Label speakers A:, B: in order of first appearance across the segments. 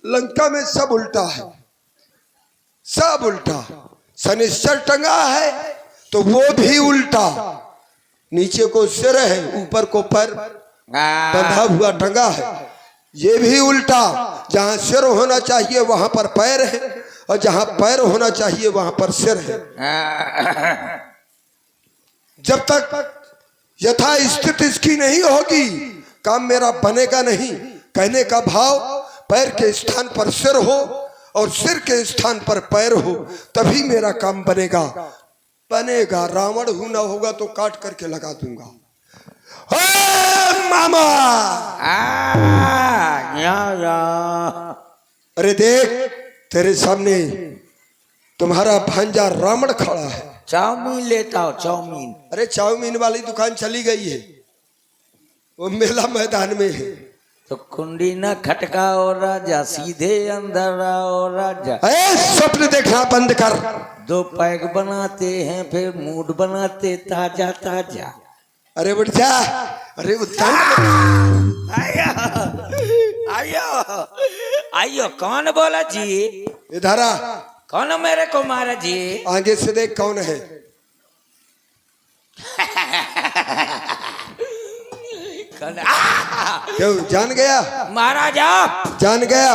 A: लंका में सब उल्टा है, सब उल्टा। शनिश्चर टंगा है तो वो भी उल्टा, नीचे को सिर है ऊपर को पैर बंधा हुआ टंगा है, ये भी उल्टा। जहां सिर होना चाहिए वहां पर पैर है और जहां पैर होना चाहिए वहां पर सिर है। जब तक यथा स्थिति इसकी नहीं होगी काम मेरा बनेगा नहीं। कहने का भाव पैर के स्थान पर सिर हो और सिर के स्थान पर पैर हो तभी मेरा काम बनेगा। बनेगा रावण हूं ना होगा तो काट करके लगा दूंगा। मामा अरे देख तेरे सामने तुम्हारा भांजा रावण खड़ा है।
B: चाउमीन लेता हो चाउमीन।
A: अरे चाउमीन वाली दुकान चली गई है, वो मेला मैदान में है।
B: तो कुंडी न खटकाओ राजा, सीधे अंदर आओ राजा।
A: स्वप्न देखना बंद कर।
B: 2 पैक बनाते हैं फिर मूड बनाते ताजा ताजा।
A: अरे उठ जा। अरे
B: आयो आयो आयो कौन बोला जी?
A: इधर आ।
B: कौन मेरे को मारा जी?
A: आगे से देख कौन है। क्यों जान गया?
B: महाराजा
A: जान गया?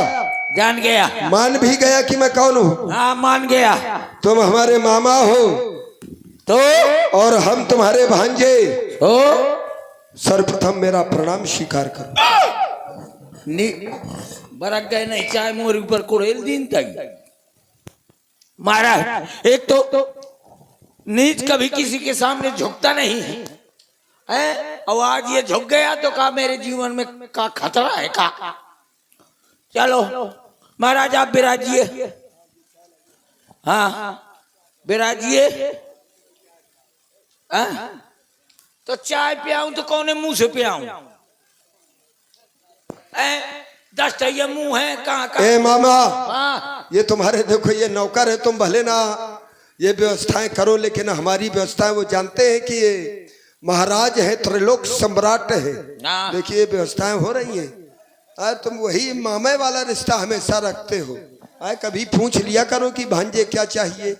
B: जान गया।
A: मान भी गया कि मैं कौन हूँ?
B: हाँ मान गया।
A: तुम हमारे मामा हो
B: तो
A: और हम तुम्हारे भांजे
B: हो।
A: सर्वप्रथम मेरा प्रणाम स्वीकार करो।
B: बरक गए नहीं चाहे मोर ऊपर कोड़ेल दिन तक। महाराज एक तो नीच कभी किसी के सामने झुकता नहीं है, और आज ये झुक गया तो का मेरे जीवन में का खतरा है का? चलो महाराज आप विराजिए। हाँ विराजिए। तो चाय पियाऊं तो कौन मुंह से पियाऊं? 10 ये मुंह है कहाँ का?
A: ए मामा ये तुम्हारे देखो ये नौकर है, तुम भले ना ये व्यवस्थाएं करो लेकिन हमारी व्यवस्थाएं वो जानते हैं कि ये महाराज है, त्रिलोक सम्राट है। देखिए व्यवस्थाएं हो रही हैं। तुम वही मामे वाला रिश्ता हमेशा रखते हो। कभी पूछ लिया करो कि भांजे क्या चाहिए।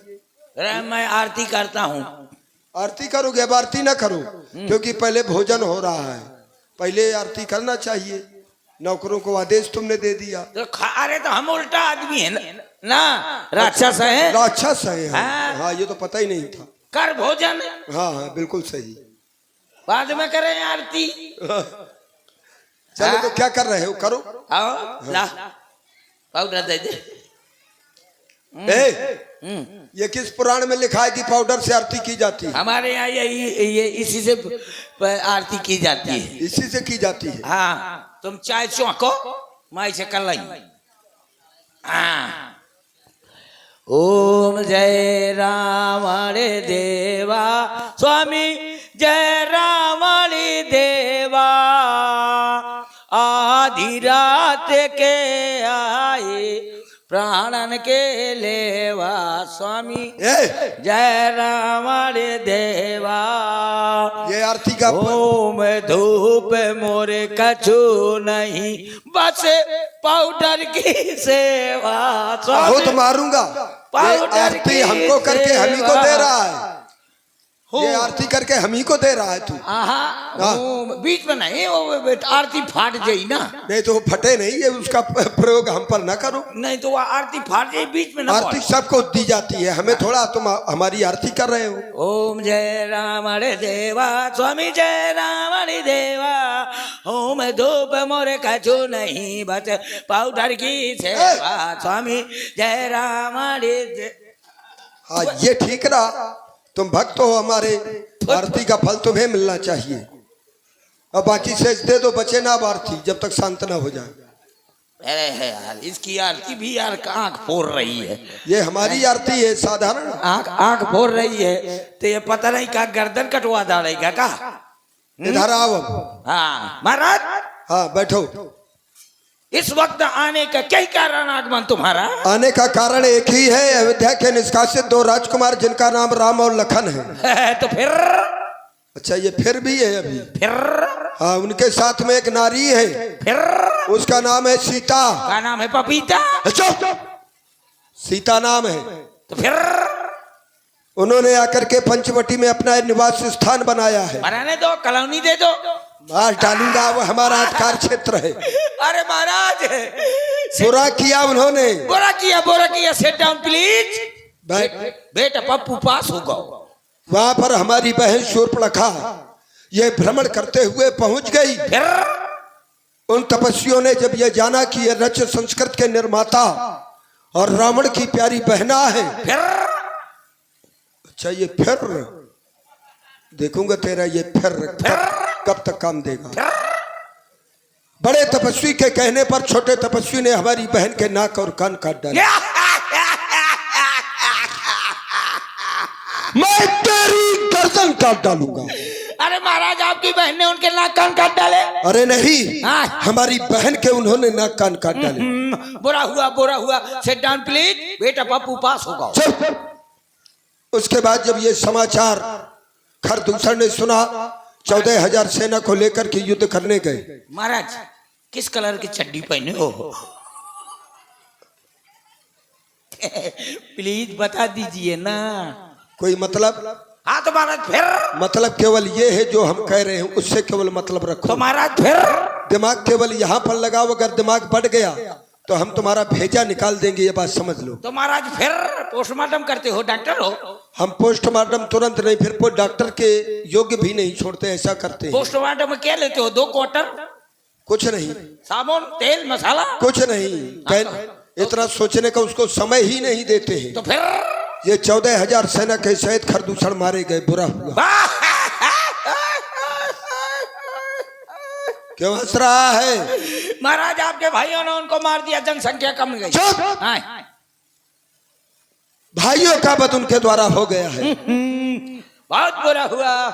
B: मैं आरती करता हूँ।
A: आरती करोगे? अब आरती ना करो क्योंकि पहले भोजन हो रहा है, पहले आरती करना चाहिए। नौकरों को आदेश तुमने दे दिया।
B: तो अरे तो हम उल्टा आदमी है ना, राक्षस है।
A: राक्षस है हाँ, ये तो पता ही नहीं था।
B: कर भोजन।
A: हाँ हाँ बिल्कुल सही।
B: बाद में करें आरती।
A: चलो तो क्या कर रहे हो? करो।
B: आओ ला पाउडर दे दे।
A: ये किस पुराण में लिखा है कि पाउडर से आरती की जाती है?
B: हमारे यहाँ ये इसी से आरती की जाती है।
A: इसी से की जाती है।
B: हाँ तुम चाय चौंको माई से कर लाई। हाँ ओम जय राम रे देवा स्वामी जय राम रे देवा। आधी रात के आए प्राणन के लेवा स्वामी जय राम रे देवा।
A: ये आरती का
B: ओम धूप मोरे कछु नहीं बस पाउडर की सेवा।
A: बहुत मारूंगा। ये आरती हमको करके हम ही को दे रहा है। ये आरती करके हम ही को दे रहा है तू।
B: बीच में नहीं आरती फाट जाई ना।
A: नहीं तो फटे नहीं, ये उसका प्रयोग हम पर ना करो।
B: नहीं तो आरती फाट जाए बीच में ना।
A: आरती सबको दी जाती है, हमें थोड़ा तुम हमारी आरती कर रहे हो।
B: ओम जय राम रे देवा स्वामी जय राम रे देवा। ओम धूप मोरे कछु नहीं बस पाउडर की सेवा स्वामी जय राम रे।
A: हाँ ये ठीक रहा। तुम भक्त हो हमारे, आरती का फल तुम्हें मिलना चाहिए। अब बाकी शेष दे दो, बचे ना आरती जब तक शांत ना हो जाए।
B: अरे है यार इसकी आरती भी यार आंख फोड़ रही है।
A: ये हमारी आरती है साधारण।
B: आंख फोड़ रही है तो ये पता नहीं का गर्दन कटवा डालेगा का?
A: इधर आओ।
B: हाँ महाराज।
A: हाँ बैठो।
B: इस वक्त आने का क्या कारण आगमन तुम्हारा?
A: आने का कारण एक ही है, अयोध्या के निष्कासित 2 राजकुमार जिनका नाम राम और लखन है।
B: तो फिर
A: अच्छा ये फिर भी है अभी?
B: फिर
A: हाँ, उनके साथ में एक नारी है,
B: फिर
A: उसका नाम है सीता।
B: का नाम है पपीता।
A: चुप! सीता नाम है।
B: तो फिर
A: उन्होंने आकर के पंचवटी में अपना निवास स्थान बनाया है।
B: बनाने दो, कॉलोनी दे दो।
A: मार डालूंगा, वो हमारा अधिकार क्षेत्र है।
B: अरे महाराज,
A: बुरा किया उन्होंने।
B: बुरा किया। Set down please.
A: बैठ।
B: बेटा पप्पू पास होगा।
A: वहां पर हमारी बहन शूर्पणखा ये भ्रमण करते हुए पहुंच गई।
B: फिर
A: उन तपस्वियों ने जब ये जाना कि ये रच संस्कृत के निर्माता और रावण की प्यारी बहना है।
B: फिर
A: अच्छा ये फिर देखूंगा तेरा ये फिर कब तक काम देगा। बड़े तपस्वी के कहने पर छोटे तपस्वी ने हमारी बहन के नाक और कान काट डाले। मैं तेरी गर्दन काट डालूंगा।
B: अरे महाराज, आपकी बहन ने उनके नाक कान काट डाले?
A: अरे नहीं,
B: हाँ।
A: हमारी बहन के उन्होंने नाक कान काट डाले।
B: बुरा हुआ। Set down please. बेटा पप्पू पास होगा।
A: चल। उसके बाद जब ये समाचार खरदूषण ने सुना, 14,000 सेना को लेकर के युद्ध करने गए।
B: महाराज, किस कलर की चड्डी पहने हो? प्लीज बता दीजिए ना।
A: कोई मतलब?
B: हाँ तो महाराज फिर?
A: मतलब केवल ये है जो हम कह रहे हैं, उससे केवल मतलब रखो।
B: तो महाराज फिर?
A: दिमाग केवल यहाँ पर लगाओ, अगर दिमाग बढ़ गया तो हम तुम्हारा भेजा निकाल देंगे, ये बात समझ लो।
B: तो महाराज फिर पोस्टमार्टम करते हो, डॉक्टर हो?
A: हम पोस्टमार्टम तुरंत नहीं, फिर कोई डॉक्टर के योग्य भी नहीं छोड़ते, ऐसा करते हैं।
B: पोस्टमार्टम में क्या लेते हो? 2 क्वार्टर?
A: कुछ नहीं।
B: साबुन, तेल, मसाला?
A: कुछ नहीं। इतना सोचने का उसको समय ही नहीं देते हैं।
B: तो फिर
A: ये 14,000 सेना के सहित खरदूषण मारे गए। बुरा हुआ। क्यों हंस रहा है?
B: महाराज, आपके भाइयों ने उनको मार दिया, जनसंख्या कम गई।
A: चुप!
B: हाँ।
A: भाइयों का वध उनके द्वारा हो गया है।
B: बहुत बुरा हुआ।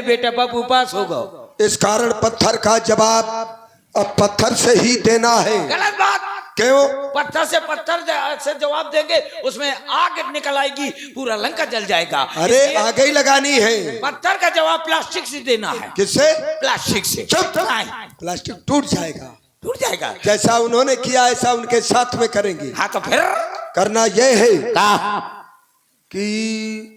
B: बेटा पप्पू पास होगा।
A: इस कारण पत्थर का जवाब अब पत्थर से ही देना है।
B: गलत बात।
A: क्यों?
B: पत्थर से जवाब देंगे, उसमें आग निकल आएगी, पूरा लंका जल जाएगा।
A: अरे आगे ही लगानी है।
B: पत्थर का जवाब प्लास्टिक से देना है।
A: किससे?
B: प्लास्टिक से।
A: चुप! प्लास्टिक टूट जाएगा। जैसा उन्होंने किया ऐसा उनके साथ में करेंगे।
B: हाँ तो फिर
A: करना यह है कि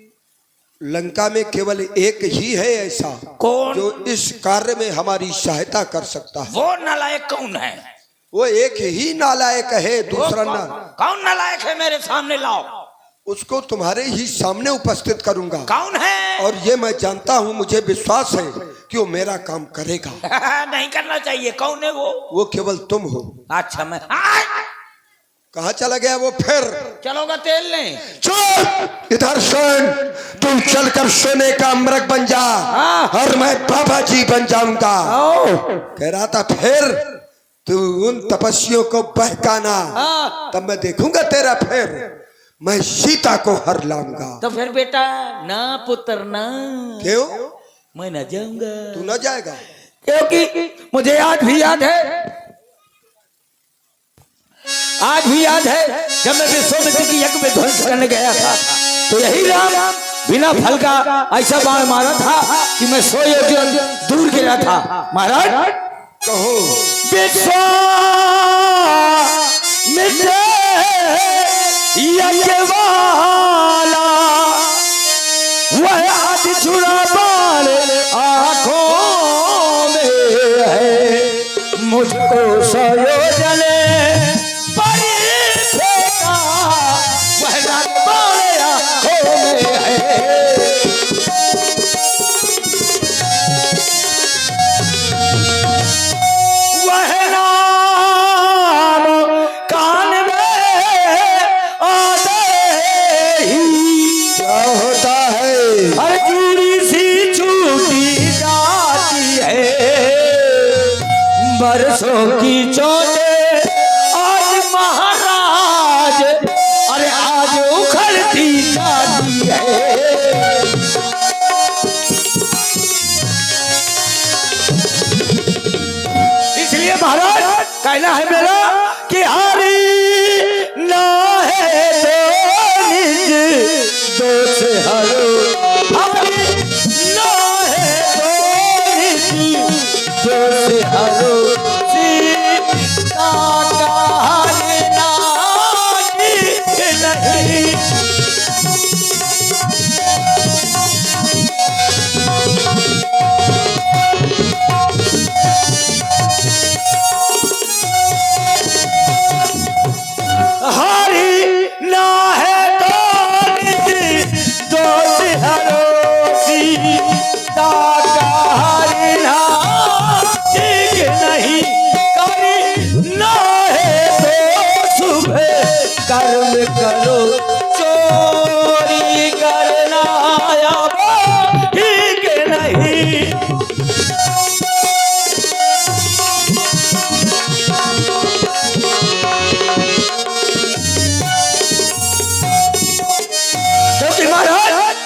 A: लंका में केवल एक ही है ऐसा
B: कौन
A: जो इस कार्य में हमारी सहायता कर सकता है।
B: वो नालायक कौन है?
A: वो एक ही नालायक है, दूसरा ना।
B: कौन नालायक है? मेरे सामने लाओ।
A: उसको तुम्हारे ही सामने उपस्थित करूंगा।
B: कौन है?
A: और ये मैं जानता हूँ, मुझे विश्वास है कि वो मेरा काम करेगा।
B: नहीं करना चाहिए। कौन है वो?
A: वो केवल तुम हो।
B: अच्छा, मैं
A: कहाँ चला गया वो? फिर
B: चलोगा तेल ले?
A: चुप! इधर सुन, तू चलकर सोने का अमृत बन जा और मैं बाबा जी बन जाऊंगा। कह रहा था फिर तू उन तपस्वियों को बहकाना, तब मैं देखूंगा तेरा फिर। मैं सीता को हर लाऊंगा।
B: तो फिर बेटा ना पुत्र ना।
A: क्यों?
B: मैं न जाऊंगा।
A: तू न जाएगा?
B: क्योंकि मुझे आज भी याद है जब मैं विश्वामित्र की यज्ञ में ध्वंस करने गया था, तो यही राम बिना फल का ऐसा बाण मारा था कि मैं 100 योजन दूर गिरा था। महाराज
A: कहो।
B: विश्वामित्र यज्ञ वाला वह आदि छुरा बाण आंखों में है, मुझको 100 योजन बरसों की चोटे आज महाराज, अरे आज उखड़ती जाती है। इसलिए महाराज कहना है मेरा कि हारी ना है तो निज दोष हरो।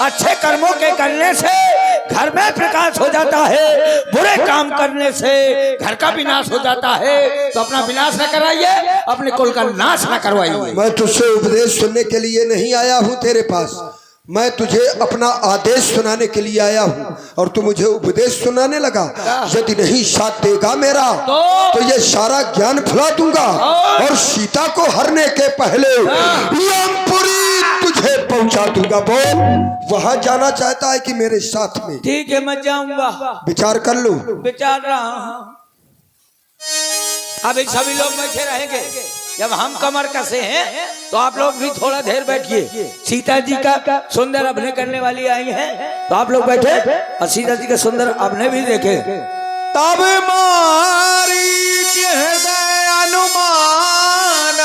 B: अच्छे कर्मों के करने से घर में प्रकाश हो जाता है, बुरे काम करने से घर का विनाश हो जाता है। तो अपना विनाश न कराइए, अपने कुल का नाश न करवाइए।
A: मैं तुझसे उपदेश सुनने के लिए नहीं आया हूँ तेरे पास, मैं तुझे अपना आदेश सुनाने के लिए आया हूँ और तू मुझे उपदेश सुनाने लगा। यदि नहीं साथ देगा मेरा तो ये सारा ज्ञान भुला दूंगा और सीता को हरने के पहले यमपुरी तुझे पहुंचा दूंगा। बोल, वहां जाना चाहता है कि मेरे साथ में?
B: ठीक है, मैं जाऊंगा।
A: विचार कर लो।
B: विचार रहा हूं। अभी सभी लोग बैठे रहेंगे, जब हम कमर कसे हैं तो आप लोग भी थोड़ा देर बैठिए। सीता जी का सुंदर अभिनय करने वाली आई है, तो आप लोग बैठे और सीता जी का सुंदर अभिनय भी देखे।
C: तब मारी हृदय अनुमान,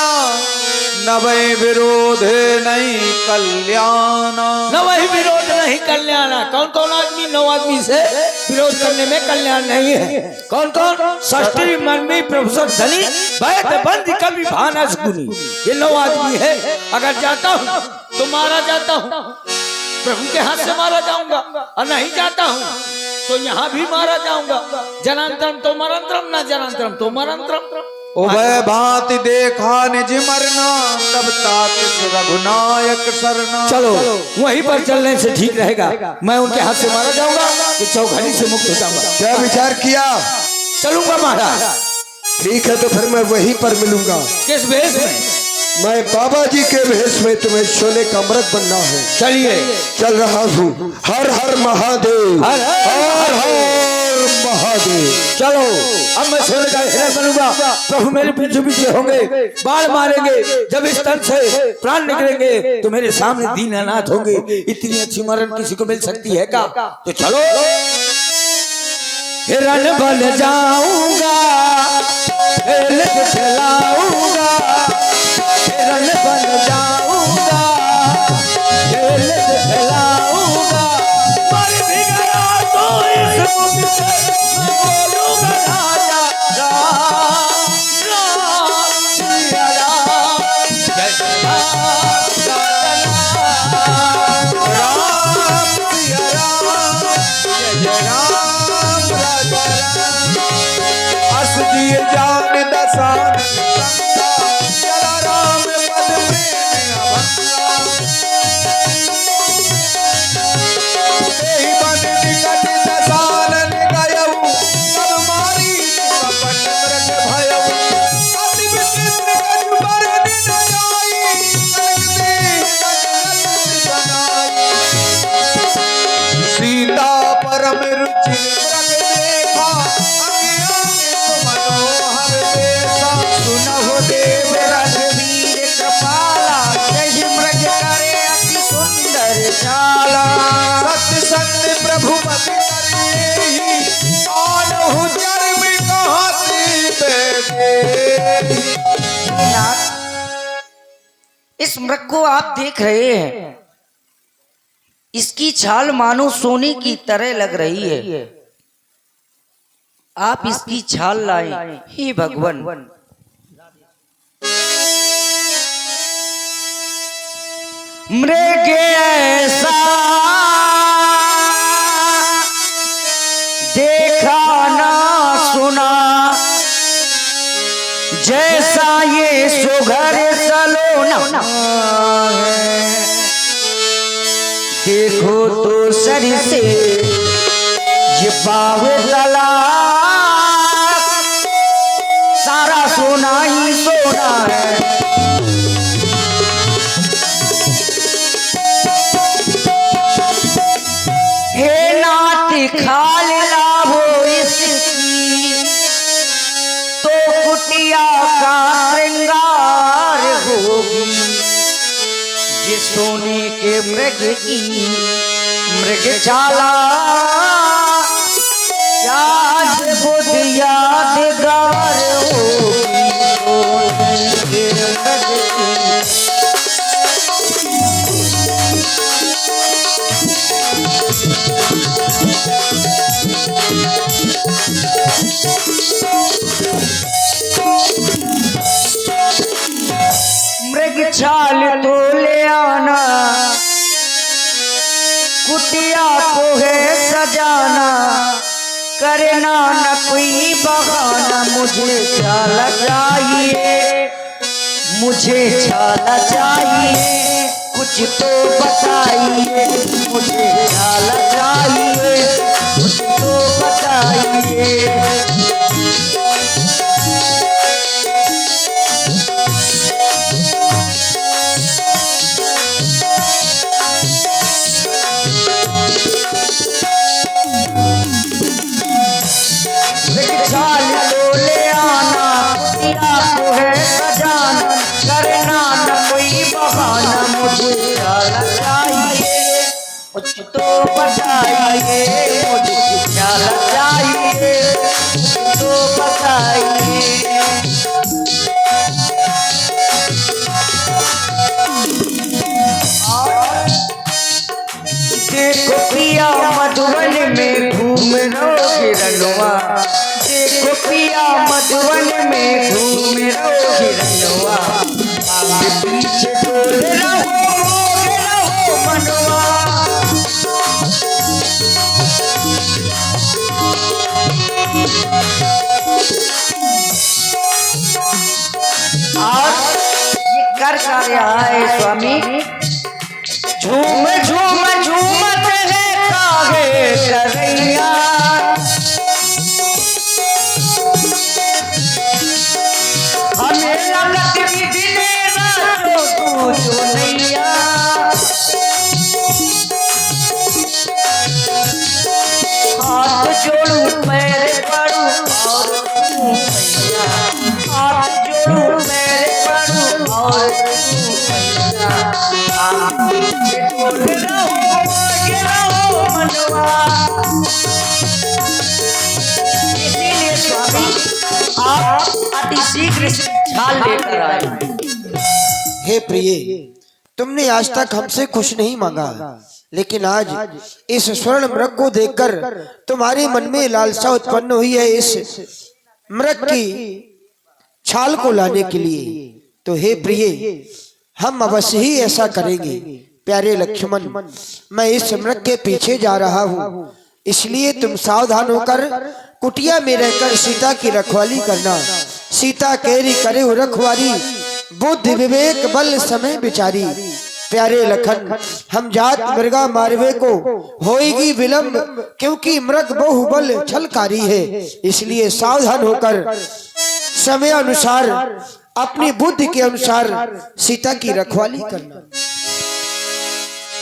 C: नवै विरोध नहीं कल्याण।
B: नवै विरोध नहीं कल्याण। कौन कौन आदमी 9 आदमी से विरोध करने में कल्याण नहीं है? कौन कौन? शास्त्री मर्मी प्रोफेसर धनी वैद्य बंद कवि भानस गुनी, ये 9 आदमी है। अगर जाता हूँ तो मारा जाता हूँ, प्रभु के हाथ से मारा जाऊंगा, और नहीं जाता हूँ तो यहाँ भी मारा जाऊंगा। जनांतरम तो मरंतरम, न जनांतरम तो मरंतरम।
C: वह भांति देखा निज मरना, तब तात रघुनायक सरना।
B: चलो वहीं पर चलने से ठीक रहेगा। मैं उनके हाथ से मारा जाऊंगा तो चौघड़ी से मुक्त हो जाऊंगा।
A: क्या विचार किया?
B: चलूंगा महाराज।
A: ठीक है, तो फिर मैं वहीं पर मिलूंगा।
B: किस भेष में?
A: मैं बाबा जी के भेष में, तुम्हें सोने का अमृत बनना है।
B: चलिए,
A: चल रहा हूँ। हर हर महादेव,
B: हर
A: हर हर महादेव।
B: चलो अब मैं सोने का हिरण बनूंगा। प्रभु मेरे पीछे पीछे होंगे, बाण मारेंगे। जब इस तन से प्राण निकलेंगे तो मेरे सामने दीनानाथ होंगे। इतनी अच्छी मरण किसी को मिल सकती है क्या? तो चलो हिरण बन जाऊंगा, चलाऊंगा, हिरण बन जाऊंगा, चलाऊंगा। मर भी गया तो इस मुझ से बोलूंगा राजा राम राम सिया राम, जय राम राम सिया राम, जय राम राजा राम।
C: अस दिए जान दसान संगा, चला राम पद प्रेम अभंगा। तेहि बन निकट दसानन गयऊ, तब मारी कपट मृग भयऊ। अति विचित्र कछु बरन न जाई, कनक देह कनक बनाई। सीता परम रुचि मृग देखा, अंगे अंगे मनोहर देसा।
D: सुनहु देव रघुवीर कृपाला, जय मृग करे अति सुंदर चाला।
C: सत्य सत्य प्रभु मति करेहि, आनहु जन्म कहति बैठे।
D: नाथ, इस मृग को आप देख रहे हैं, इसकी छाल मानो सोने की तरह लग रही है। आप इसकी छाल लाएं, हे भगवान। मृग ऐसा देखा ना सुना, जैसा ये सुघर सलोना है। देखो तो सर से ये बाव तला, सारा सोना ही सोना है। हे नाथ खाल लाभो इसकी, तो कुटिया का श्रृंगार होगी। ये सोने के मृग की मृगशाला, याद बुद्ध यादगार होगी। सोने के मृग की मृग छाल तो ले आना, जाना, करना न कोई बहाना, मुझे छाला चाहिए, मुझे छाला चाहिए, कुछ तो बताइए, मुझे छाला चाहिए, कुछ तो बताइए। छाल तो ले आना, कुटिया को है सजाना, करना न कोई बहाना, मुझे छाला चाहिए, कुछ तो बताइए, मुझे छाला चाहिए, कुछ तो बताइए। देखो पिया मधुबन में घूम रो हिरनवा, देखो पिया मधुबन में घूम रो हिरनवा, आगे पीछे डोल रहो मनवा। और ये कर रहा है स्वामी, झूम झूम झूमत है काहे करैया, हमें लगत भी दिने रातों तू जो नैया। हाथ जोड़ू पैर पड़ू और तू मैया, हाथ जोड़ू पैर पड़ू और तू मैया, पीछे डोल रहो मनवा। इसीलिए स्वामी आप अति शीघ्र छाल लेकर आए।
E: हे प्रिय, तुमने आज तक हमसे कुछ नहीं मांगा, लेकिन आज इस स्वर्ण मृग को देखकर तुम्हारे मन में लालसा उत्पन्न हुई है इस मृग की छाल को लाने के लिए। तो हे प्रिय, हम अवश्य ही ऐसा करेंगे। प्यारे लक्ष्मण, मैं इस मृग के पीछे जा रहा हूँ, इसलिए तुम सावधान होकर कुटिया में रहकर सीता की रखवाली करना। सीता केरी करे रखवारी, बुद्धि विवेक बल समय विचारी। प्यारे लखन, हम जात मृगा मारवे को होएगी विलंब, क्योंकि मृग बहुबल छलकारी है, इसलिए सावधान होकर समय अनुसार अपनी बुद्धि के अनुसार सीता की रखवाली करना।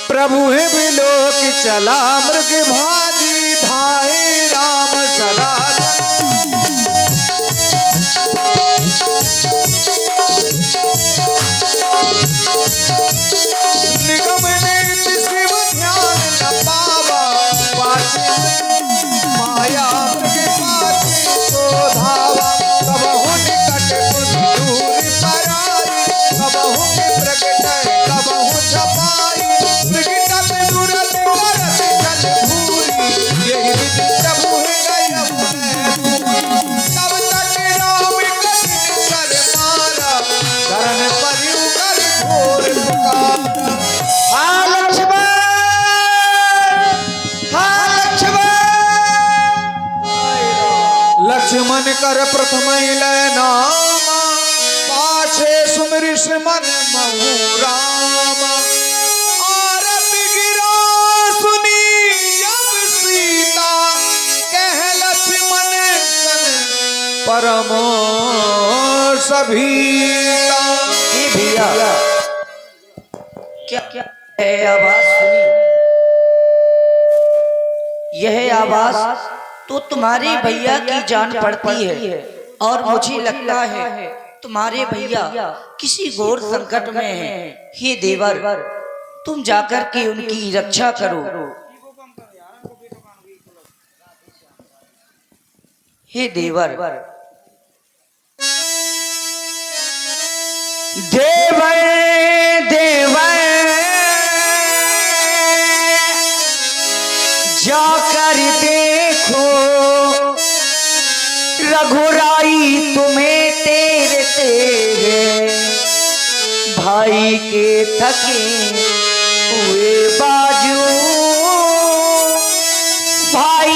C: प्रभु है बिलोक चला मृग भाजी, धाए राम सदा। निगम नीति शिव ध्यान न पावा, माया मृग पाछे को धावा। कबहु निकट दूर पराई, कबहु प्रगट कबहु छपाई। प्रगटत दुरत करत जल भूरी, यही विधि प्रभु है गया तब तक राम कठिन कर मारा, शरण परिउ कर घोर पुकारा।
D: हाँ लक्ष्मण, हाँ लक्ष्मण।
C: लक्ष्मण कर प्रथम लय नामा, पाछे सुमिरि मन महु रामा। आरती गिरा सुनी अब सीता, कह लक्ष्मण सन परम सभीता।
D: ये भैया क्या क्या है आवाज सुनी? यह आवाज तो तुम्हारे भैया की जान पड़ती है, और मुझे लगता है तुम्हारे भैया किसी घोर संकट में हैं। हे देवर, तुम जाकर के उनकी रक्षा करो। हे देवर, देवर देवर जाकर देखो, रघुराई तुम्हें तेरे तेरे भाई के थके हुए बाजू, भाई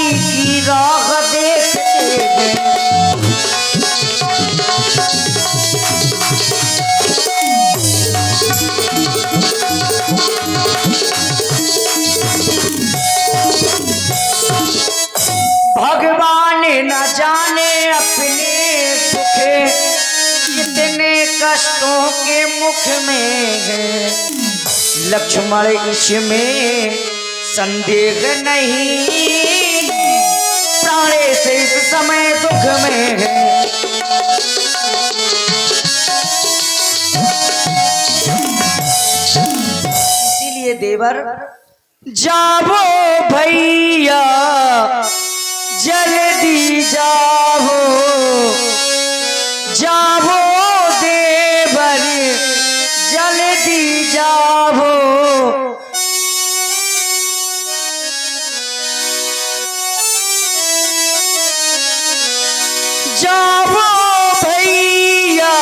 D: कष्टों के मुख में है लक्ष्मण, इसमें संदेह नहीं, प्राणे से इस समय दुख में है। इसीलिए देवर जाओ भैया जल्दी जाओ, जाओ देवर जल्दी जाओ, जाओ भैया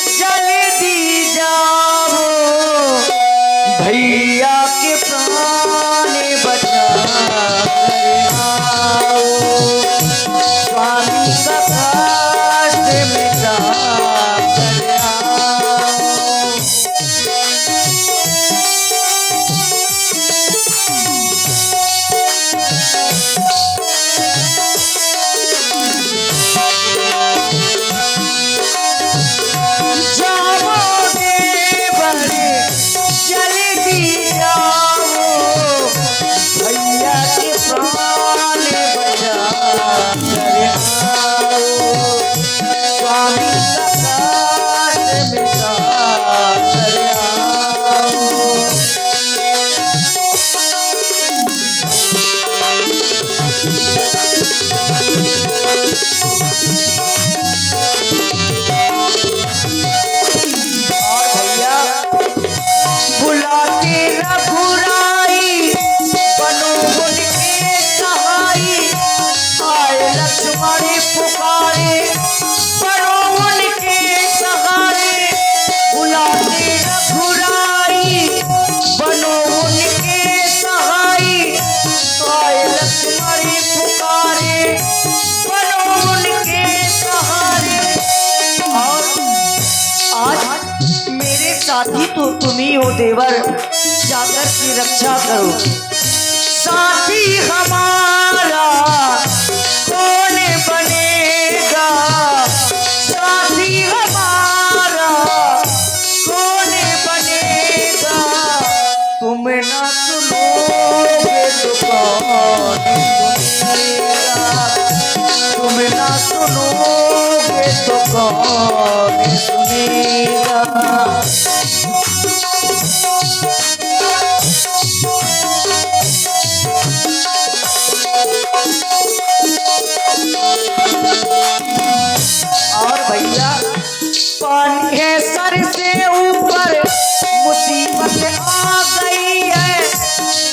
D: जल्दी जाओ, भैया के प्राण बचा कर आओ, स्वामी का कष्ट मिटा कर आओ। जाओ देवर जल्दी जाओ, भैया के प्राण बचा कर आओ, स्वामी का कष्ट मिटा कर आओ। और भैया बुलाते रघुराई, बनो उनके सहाई, आए लक्ष्मण पुकारे, बनो उनके सहारे। बुलाते रघुराई, बनो उनके सहाई, आए लक्ष्मण पुकारे, बनो उनके सहारे। और आज मेरे साथी तो तुम ही हो देवर, जाकर की रक्षा करो। साथी हमारा कौन बनेगा, साथी हमारा कौन बनेगा, तुम ना सुनोगे तो कौन सुनेगा, तुम ना सुनोगे तो कौन सुनेगा। और भैया पानी है सर से ऊपर, मुसीबत आ गई है,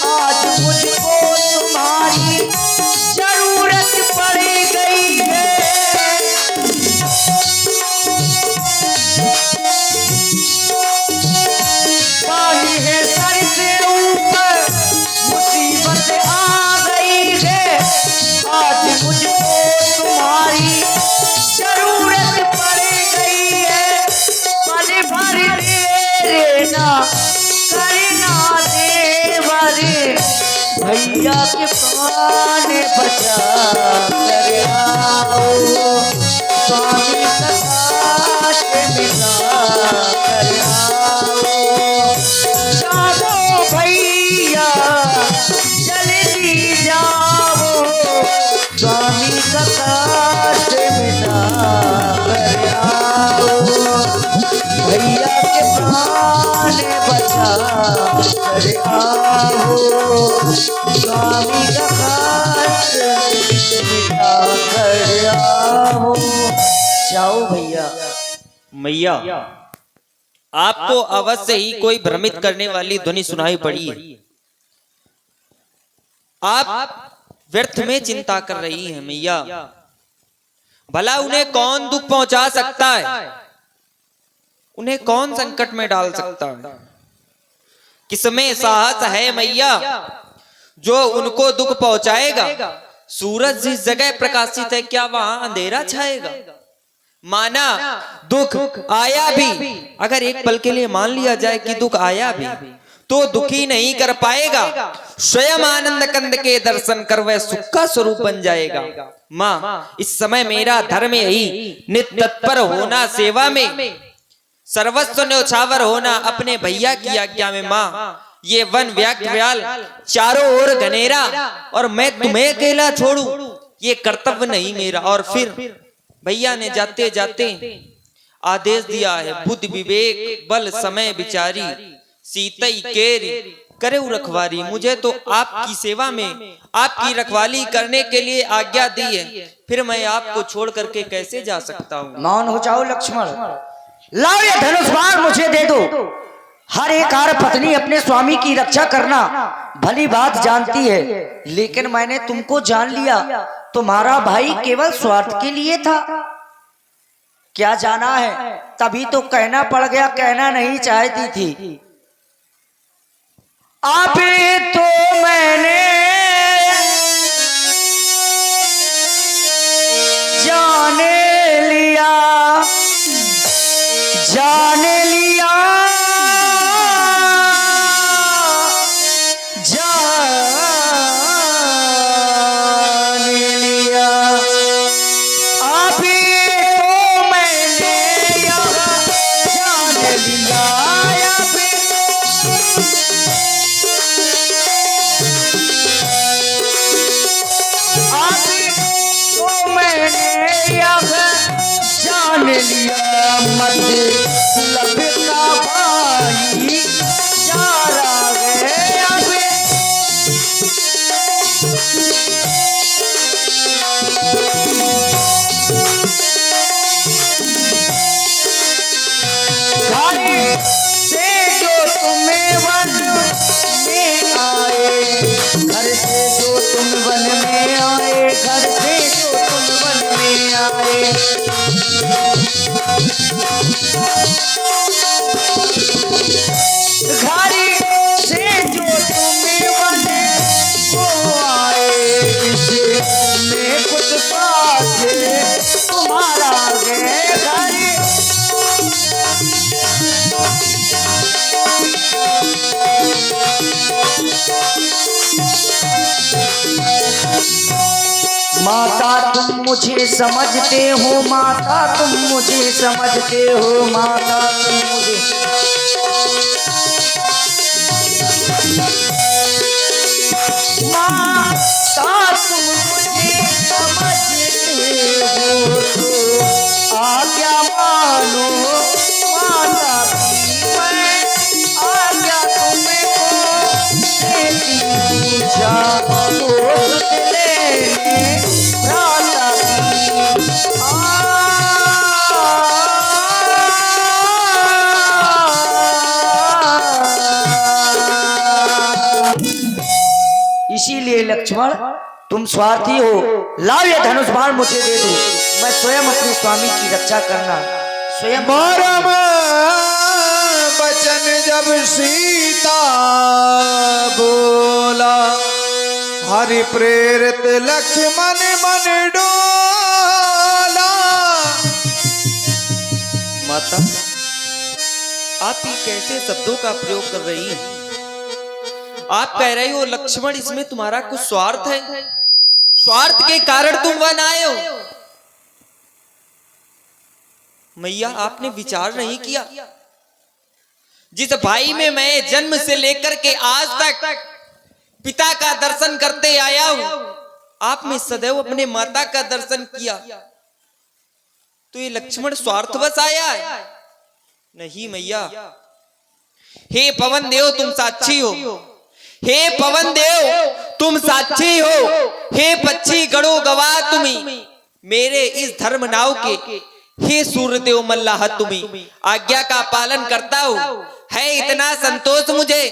D: आज मुझको तुम्हारी जरूरत पड़ गई है। पानी है सर से ऊपर, मुसीबत आ गई है, आज मुझको तुम्हारी जरूरत पड़ गई है। पल भर देना करना देवर, भैया के प्राण बचा कर आओ, स्वामी का कष्ट मिटा कर आओ। जाओ भैया जल्दी जाओ, स्वामी का कष्ट मिटा कर आओ, भैया के प्राण बचा कर आओ, स्वामी का कष्ट मिटा कर आओ। जाओ भैया।
F: मैया आपको अवश्य ही कोई भ्रमित करने वाली ध्वनि सुनाई पड़ी है। आप व्यर्थ में चिंता कर रही हैं मैया। भला उन्हें कौन दुख पहुंचा सकता है, उन्हें कौन संकट में डाल सकता है। किसमें साहस है मैया जो उनको दुख पहुंचाएगा। सूरज जिस जगह प्रकाशित है क्या वहां अंधेरा छाएगा। माना दुख आया भी, अगर एक पल के लिए मान लिया जाए कि दुख आया भी तो दुखी नहीं कर पाएगा। स्वयं आनंद कंद के दर्शन कर वह सुख का स्वरूप बन जाएगा। माँ, इस समय मेरा धर्म यही नित्य तत्पर होना सेवा में, सर्वस्व न्यौछावर होना अपने भैया की आज्ञा में। माँ, ये वन व्याल चारों ओर घनेरा और मैं तुम्हें अकेला छोड़ू, ये कर्तव्य नहीं मेरा। और फिर भैया ने जाते जाते आदेश दिया है, बुद्धि विवेक बल समय विचारी, सीतई केरी करे रखवारी। मुझे तो आपकी सेवा में आपकी रखवाली करने के लिए आज्ञा दी है, फिर मैं आपको छोड़ करके कैसे जा सकता हूँ।
D: मौन हो जाओ लक्ष्मण, लाओ ये धनुष बाण मुझे दे दो। हर एक आर पत्नी अपने स्वामी की रक्षा करना भली बात जानती है, लेकिन मैंने तुमको जान लिया, तुम्हारा भाई केवल स्वार्थ के लिए था। क्या जाना है, तभी तो कहना पड़ गया, कहना नहीं चाहती थी। अभी तो मैंने जाने लिया, जाने लिया, जाने लिया। अभी तो मैंने यहाँ जान लिया, अभी तो मैंने यहाँ जान लिया। मतलब का भाई चारा गए अभी। घर से जो तुम्हें वन में आए, घर से जो तुम वन में आए, घर से जो तुम वन में आए। घर से जो तुम्हें वन को आए, मैं खुद साथ तुम्हारा गए। घर माता तुम मुझे समझते हो, माता तुम मुझे समझते हो, माता तुम मुझे माता तुम मुझे समझते हो, तो आज्ञा मानो माता की मैं आज्ञा तुमको देती हूँ। जाओ सुध लेने भ्राता की। इसीलिए लक्ष्मण तुम स्वार्थी हो, लाओ ये धनुष बाण मुझे दे दो, मैं स्वयं अपने स्वामी की रक्षा करना स्वयं।
C: मरम बचन जब सीता बोला, हरि प्रेरित लक्ष्मण मन डोला।
F: माता, आप ही कैसे शब्दों का प्रयोग कर रही हैं? आप कह रही हो लक्ष्मण इसमें तुम्हारा कुछ स्वार्थ है, स्वार्थ के कारण तुम वन आए हो। मैया, आपने विचार नहीं किया, जिस भाई में मैं जन्म से लेकर के आज तक पिता का दर्शन करते आया हूं, आप में सदैव अपने माता का दर्शन किया, तो ये लक्ष्मण स्वार्थवश आया है? नहीं मैया। हे पवन देव तुम साक्षी हो, हे पवन देव तुम साक्षी हो, हे पक्षी गणो गवाह तुम्ही मेरे इस धर्म नाव के, हे सूर्यदेव मल्लाह तुम्ही आज्ञा का पालन करता हूं। है इतना संतोष मुझे,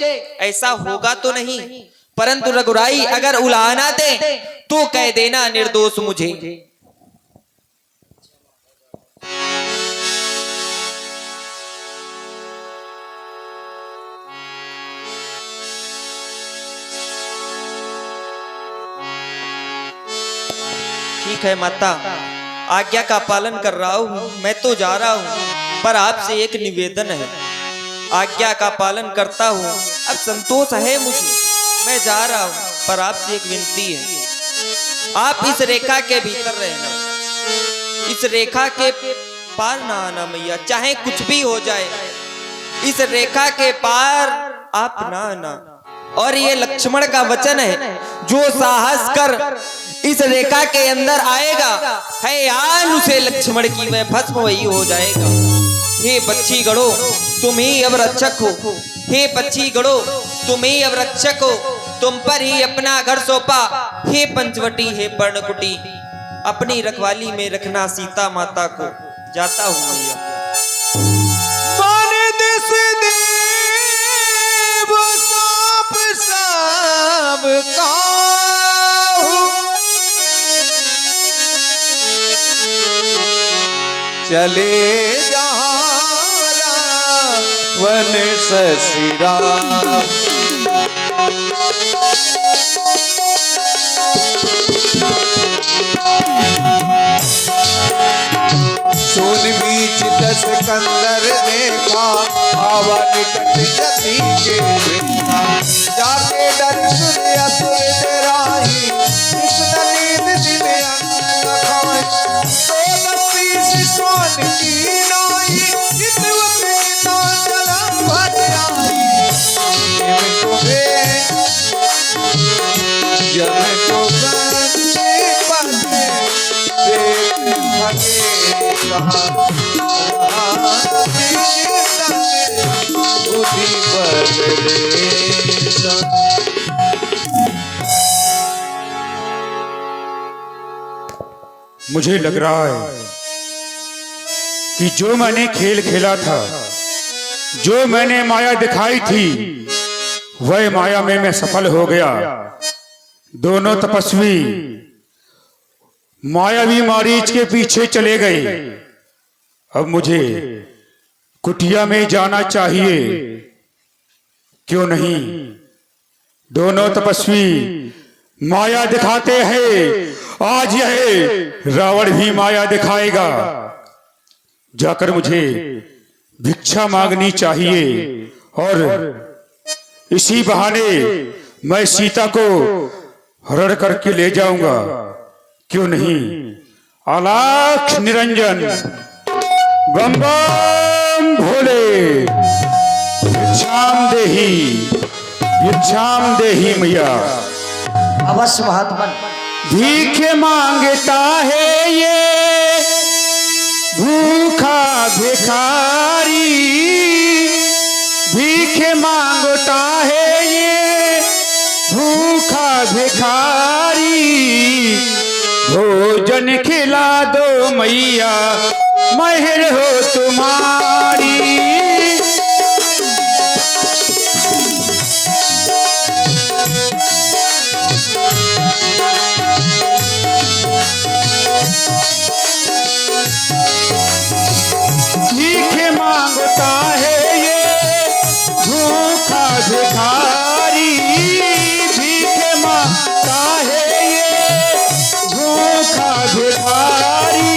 F: ऐसा होगा तो नहीं, परंतु रघुराई अगर उलाहना दे तो कह देना निर्दोष मुझे। ठीक है माता, आज्ञा का पालन कर रहा हूं, मैं तो जा रहा हूं, पर आपसे एक निवेदन है। आज्ञा का पालन करता हूं, अब संतोष है मुझे, मैं जा रहा हूं, पर आपसे एक विनती है। आप इस रेखा के भीतर रहना, इस रेखा के पार ना आना मैया, चाहे कुछ भी हो जाए इस रेखा के पार आप ना आना। और ये लक्ष्मण का वचन है, जो साहस कर इस रेखा के अंदर आएगा है यार उसे लक्ष्मण की वह भस्म वही हो जाएगा। हे बच्ची गढ़ो तुम ही अब रक्षक हो, हे बच्ची गढ़ो तुम ही अब रक्षक हो, तुम पर ही अपना घर सौंपा। हे पंचवटी हे पर्णकुटी, अपनी रखवाली में रखना सीता माता को। जाता हूँ मैया।
C: चले जहाँ वन ससुरा सोन बीच दस कंदर देखा, आवा निकट जती के बिना, जाके डर सुन असुर डराही, कृष्ण नींद दिन अन्न न खाए, तो बत्तीस स्वान की नाई, इतवत ना चला भर आई, जिम तुम्हें जब को बंदे बंदे देख थके बुद्धि बदले।
G: मुझे लग रहा है कि जो मैंने खेल खेला था, जो मैंने माया दिखाई थी, वह माया में मैं सफल हो गया। दोनों तपस्वी मायावी मारीच के पीछे चले गए। अब मुझे कुटिया में जाना चाहिए, क्यों नहीं? दोनों तपस्वी माया दिखाते हैं, आज यह रावण भी माया दिखाएगा। जाकर मुझे भिक्षा मांगनी चाहिए और इसी बहाने मैं सीता को हरण करके ले जाऊंगा, क्यों नहीं? आलाख निरंजन बम बम भोले, भिक्षाम देही मैया।
D: अवश्य महात्मन।
G: भीख मांगता है ये भूखा भिखारी, भीख मांगता है ये भूखा भिखारी, भोजन खिला दो मैया महर हो तुम्हारी। भीख मांगता है ये भूखा भिखारी, भीख मांगता है ये भूखा भिखारी,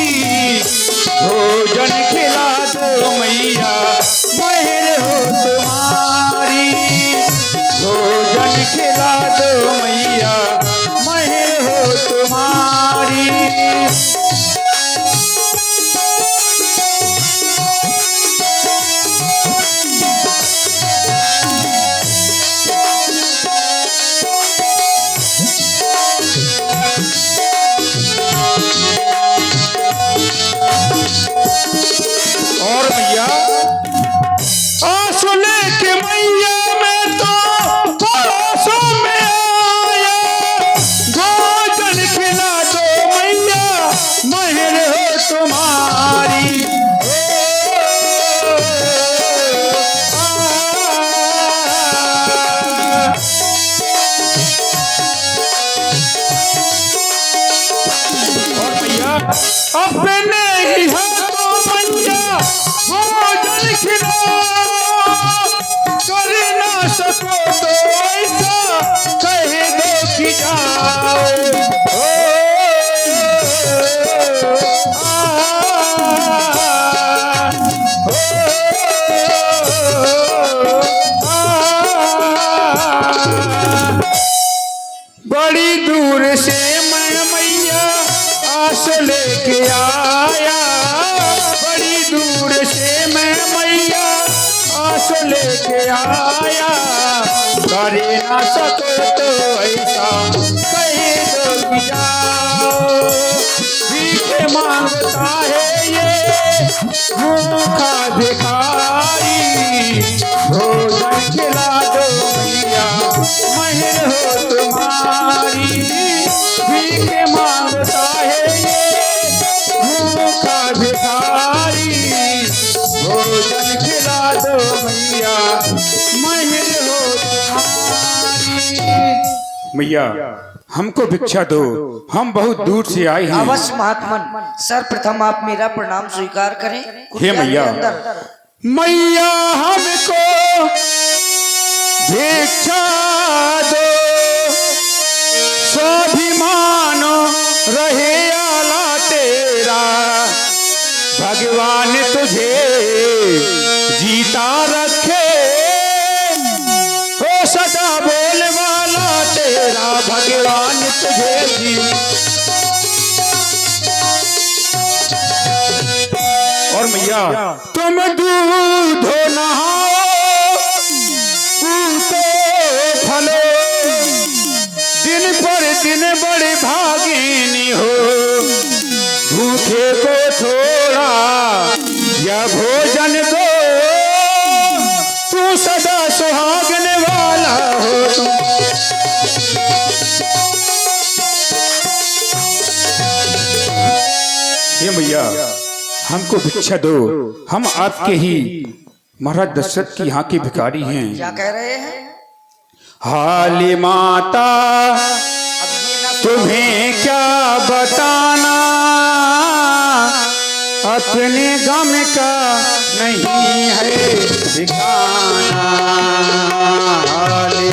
G: सो लेके आया, करे ना सको तो ऐसा कह दो कि जाओ। भीखे मांगता है ये भूखा भिखारी, भोजन खिला दो मैया महिर हो तुम्हारी। भीखे मांगता है ये भूखा भिखारी, भोजन खिला दो मैया महिर हो तुम्हारी। मैया हमको भिक्षा दो, हम बहुत दूर से आए हैं।
D: अवश्य महात्मन, सर्वप्रथम आप मेरा प्रणाम स्वीकार करें।
G: हे
D: कुटिया के
G: मैया,
D: अंदर
G: मैया हमको भिक्षा दो, स्वाभिमान रहे आला तेरा, भगवान तुझे जीता रखे, हो सदा बोल वाला तेरा, भगवान तुझे जी। और मैया तुम दूध नहाओ, पूतो फलो, दिन पर दिन बड़े भागिनी हो, भूखे को थोड़ा या भोजन दो, तू सदा सुहागन वाला हो। हे मैया हमको भिक्षा दो, हम आपके ही महाराज दशरथ की यहाँ के भिखारी हैं।
D: क्या कह रहे हैं?
G: हाली माता तुम्हें क्या बताना, अपने गम का नहीं है ठिकाना। हाली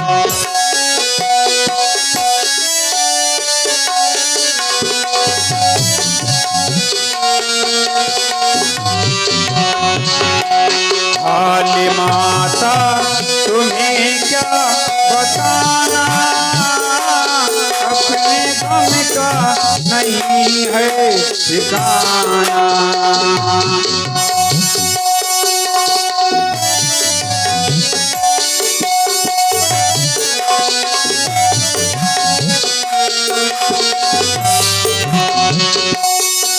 G: हाली माता तुम्हें क्या बताना, अपने गम का नहीं है ठिकाना।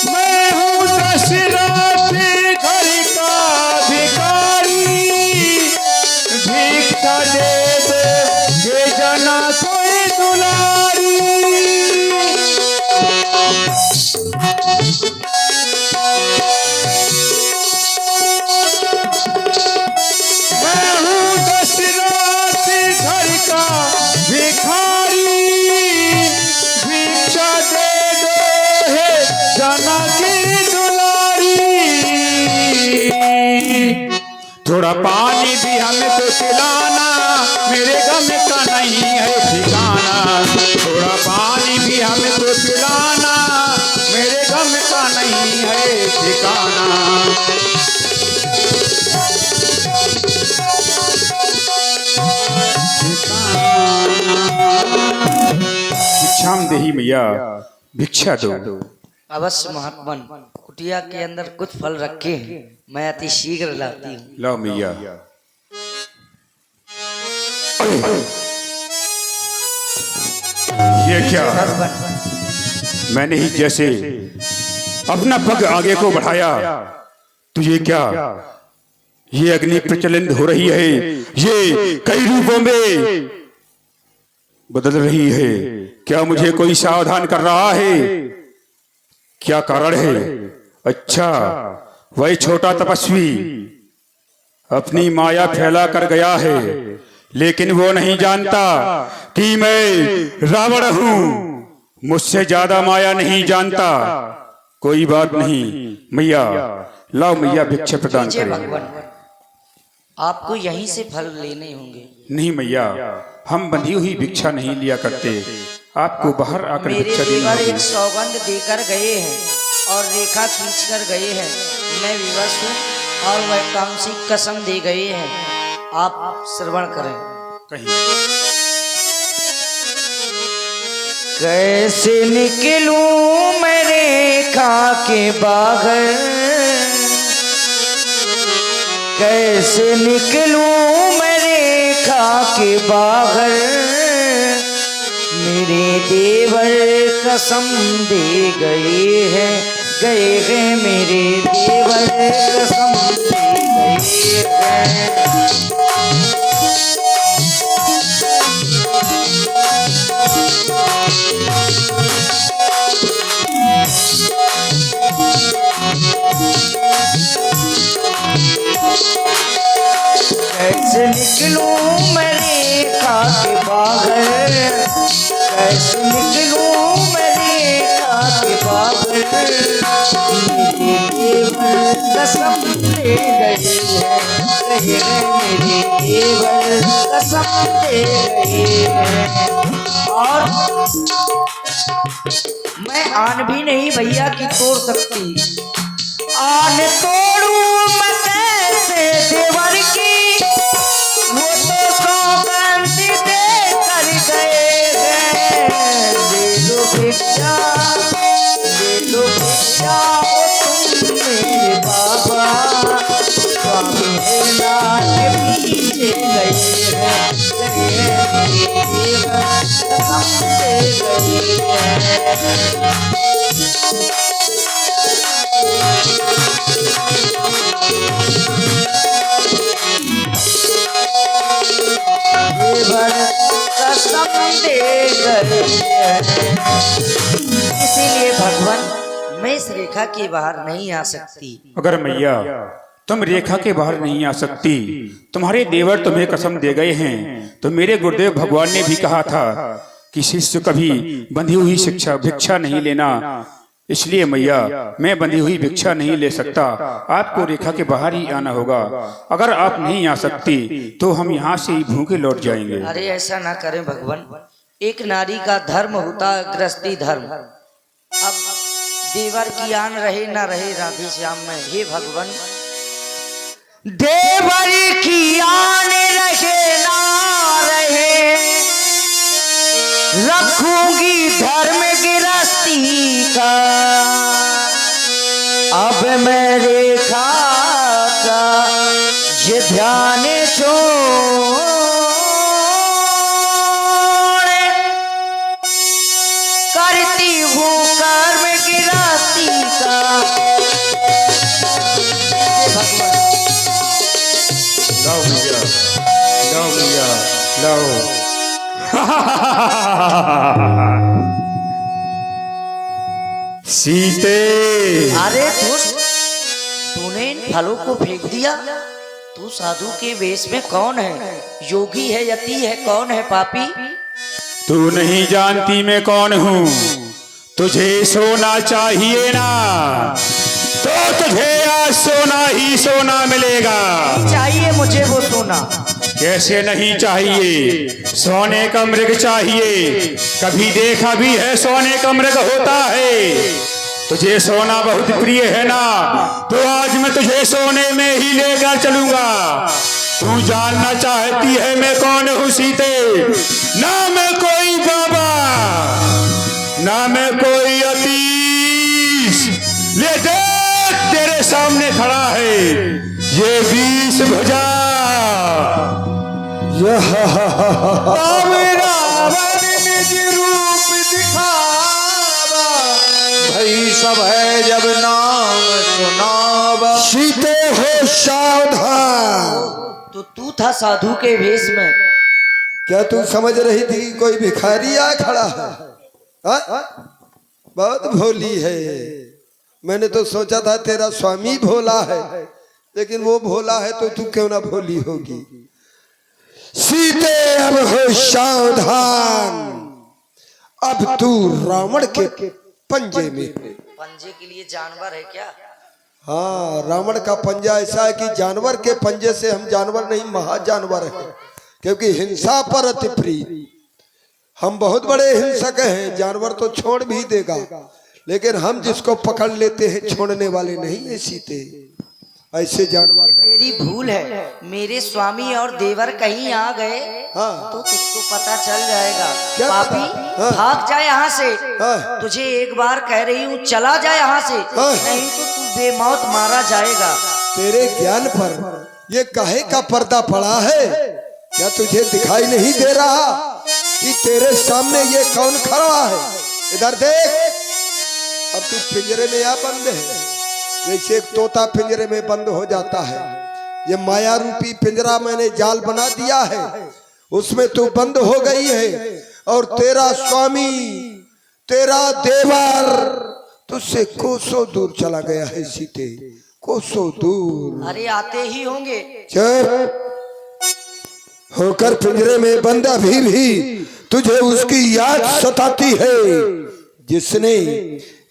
G: मैं हूँ दशरथ घर का भिखारी, भिक्षा दे दे ये जना कोई दुलारी। मैं हूँ दशरथ घर का भिखारी, भिक्षा दे दो हे जना की दुलारी। थोड़ा पानी भी हमें तो पिलाना, मेरे गम का नहीं है ठिकाना। थोड़ा पानी भी हमें तो पिलाना, मेरे गम का नहीं है ठिकाना। भिक्षाम देही मैया, भिक्षा दो।
D: अवश्य महात्मन, कुटिया के अंदर कुछ फल रखे हैं, मैं अति शीघ्र लाती हूँ।
G: लाओ मैया। ये क्या? मैंने ही जैसे अपना पग आगे को बढ़ाया तो ये क्या? ये अग्नि प्रचलित हो रही है, ये कई रूपों में बदल रही है। क्या मुझे कोई सावधान कर रहा है? क्या कारण है? अच्छा, वही छोटा तपस्वी अपनी माया फैला कर गया है, लेकिन वो नहीं जानता कि मैं रावण हूं। मुझसे ज्यादा माया नहीं जानता। कोई बात नहीं मैया, लाओ मैया भिक्षा प्रदान
D: लीजिए
G: करें।
D: भगवान, आपको यहीं से फल लेने होंगे।
G: नहीं मैया, हम बंधी हुई भिक्षा नहीं लिया करते, आपको बाहर आकर
D: मेरे
G: भिक्षा देनी
D: देवर एक
G: होगी।
D: सौगंध देकर गए हैं और रेखा खींच कर गए हैं। मैं विवश हूँ और वह कांसिक कसम दे गए हैं। आप श्रवण करें।
G: कहीं
D: कैसे निकलूं मैं रेखा के बागर, कैसे निकलूं मैं रेखा के बाहर, मेरे देवर कसम दे गए हैं, गए हैं मेरे देवर कसम दे गए हैं। कैसे निकलूं मैं रेखा के बाहर, कैसे निकलूं मैं रेखा के बाहर, मेरे देवर कसम दे गए हैं, कहे मेरे देवर कसम दे गए हैं। और मैं आन भी नहीं भैया की तोड़ सकती, आन तोड़ूं मैं कैसे देवर की, वो तो सौगंध दे कर गए हैं। ले लो भिक्षा, ले लो भिक्षा, ओ तुम मेरे बाबा, स्वामी है नाथ पीछे गए हैं, गए मेरे कसम दे गए हैं। कसम दे गए हैं। इसीलिए भगवान मैं इस रेखा के बाहर नहीं आ सकती।
G: अगर मैया तुम रेखा के बाहर नहीं आ सकती, तुम्हारे देवर तुम्हें कसम दे गए हैं, तो मेरे गुरुदेव भगवान ने भी कहा था कि शिष्य कभी बंधी हुई शिक्षा भिक्षा नहीं लेना, इसलिए मैया मैं बंधी हुई भिक्षा नहीं ले सकता, आपको रेखा के बाहर ही आना होगा। अगर आप नहीं आ सकती तो हम यहाँ से ही भूखे लौट जाएंगे।
D: अरे ऐसा ना करें भगवान, एक नारी का धर्म होता है गृहस्थी धर्म। अब देवर की आन रहे ना रहे राधे श्याम में, हे भगवान देवर की आन रहे ना रहे, रखूंगी धर्म गृहस्थी का। अब मैं रेखा का ये ध्यान छोड़ करती हूँ कर्म गृहस्थी का। भगवान
G: लाओ मैया, लाओ मैया, लाओ। सीते,
D: अरे तूने इन फलों को फेंक दिया। तू साधु के वेश में कौन है? योगी है, यति है, कौन है पापी?
G: तू नहीं जानती मैं कौन हूँ। तुझे सोना चाहिए ना, तो तुझे आज सोना ही सोना मिलेगा।
D: चाहिए मुझे वो सोना।
G: कैसे नहीं चाहिए? सोने का मृग चाहिए। कभी देखा भी है सोने का मृग होता है? तुझे सोना बहुत प्रिय है ना, तो आज मैं तुझे सोने में ही लेकर चलूंगा। तू जानना चाहती है मैं कौन हूँ सीते? ना मैं कोई बाबा, ना मैं कोई अतीश। ले देख तेरे सामने खड़ा है ये 20 भुजा।
C: रावण निज रूप दिखावा, भई सब है जब नाम सुनावा।
A: सीते हो सावधान।
D: तो तू था साधु के वेश में।
A: क्या तू समझ रही थी कि कोई भिखारी आ खड़ा है? हा? बहुत भोली है। मैंने तो सोचा था तेरा स्वामी भोला है, लेकिन वो भोला है तो तू क्यों ना भोली होगी। सीते अब हो सावधान, अब तू रावण के पंजे में।
D: पंजे के लिए जानवर है क्या?
A: हाँ, रावण का पंजा ऐसा है कि जानवर के पंजे से हम जानवर नहीं, महाजानवर हैं, क्योंकि हिंसा पर अति प्रिय। हम बहुत बड़े हिंसक हैं, जानवर तो छोड़ भी देगा, लेकिन हम जिसको पकड़ लेते हैं छोड़ने वाले नहीं है सीते। ऐसे जानवर हैं।
D: तेरी भूल है। मेरे स्वामी और देवर कहीं आ गए
A: हाँ।
D: तो तुझको पता चल जाएगा।
A: क्या
D: पापी
A: पता? हाँ।
D: भाग जा यहाँ से।
A: हाँ।
D: तुझे एक बार कह रही हूँ चला जा यहाँ से,
A: हाँ।
D: नहीं तो तू बेमौत मारा जाएगा।
A: तेरे ज्ञान पर ये काहे का पर्दा पड़ा है? क्या तुझे दिखाई नहीं दे रहा कि तेरे सामने ये कौन खड़ा है? इधर देख। अब तू पिंजरे में या बंद है, जैसे एक तोता पिंजरे में बंद हो जाता है। ये माया रूपी पिंजरा मैंने जाल बना दिया है, उसमें तू बंद हो गई है। और तेरा स्वामी, तेरा देवर तुझसे कोसों दूर चला गया है सीते, कोसों दूर।
D: अरे आते ही होंगे।
A: चुप होकर पिंजरे में बंद अभी भी तुझे उसकी याद सताती है, जिसने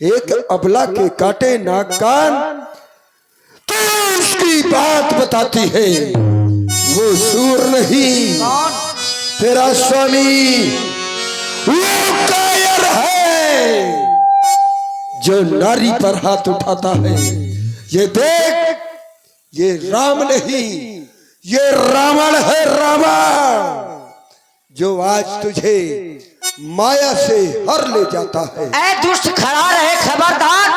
A: एक अबला के काटे नाक कान। तो उसकी बात बताती है, वो सूर नहीं,
D: कौन?
A: तेरा स्वामी वो कायर है जो नारी पर हाथ उठाता है। ये देख, ये राम नहीं, ये रावण है, रावण जो आज तुझे माया से हर ले जाता है।
D: ऐ दुष्ट, खड़ा रहे, खबरदार।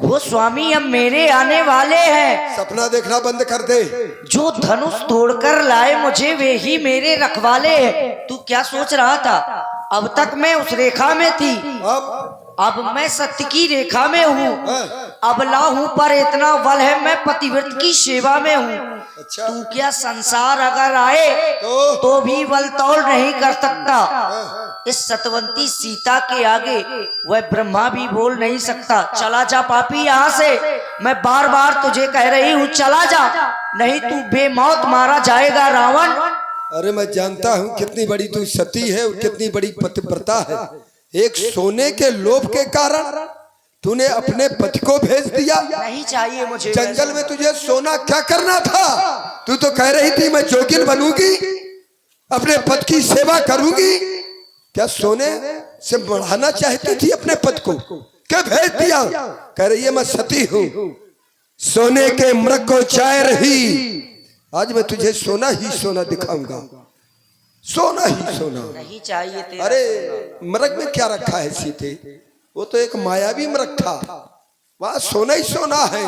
D: वो स्वामी अब मेरे आने वाले हैं।
A: सपना देखना बंद कर दे।
D: जो धनुष तोड़कर लाए मुझे वे ही मेरे रखवाले हैं। तू क्या सोच रहा था? अब तक मैं उस रेखा में थी, अब मैं सत्य की रेखा में हूँ। अबला हूँ पर इतना बल है, मैं पतिव्रत की सेवा में हूँ।
A: अच्छा।
D: तू क्या संसार अगर आए तो भी बल तोड़ नहीं कर सकता। इस सतवंती सीता के आगे वह ब्रह्मा भी बोल नहीं सकता। चला जा पापी यहाँ से, मैं बार बार तुझे कह रही हूँ चला जा, नहीं तू बेमौत मारा जाएगा रावण।
A: अरे मैं जानता हूँ कितनी बड़ी तू सती है और कितनी बड़ी पतिव्रता है। एक सोने के लोभ के कारण तूने अपने पति को भेज दिया।
D: नहीं चाहिए मुझे।
A: जंगल में तुझे सोना क्या करना था? तू तो कह रही थी मैं जोगिन बनूंगी, अपने पति की सेवा करूंगी। क्या सोने से बढ़ाना चाहती थी अपने पति को? क्या भेज दिया? कह रही है मैं सती हूँ, सोने के मृग को चाह रही। आज मैं तुझे सोना ही सोना दिखाऊंगा, सोना ही सोना।
D: नहीं चाहिए तेरा।
A: अरे मृग में क्या रखा है सीते? वो तो एक मायावी मृग था, वहां सोना ही सोना है।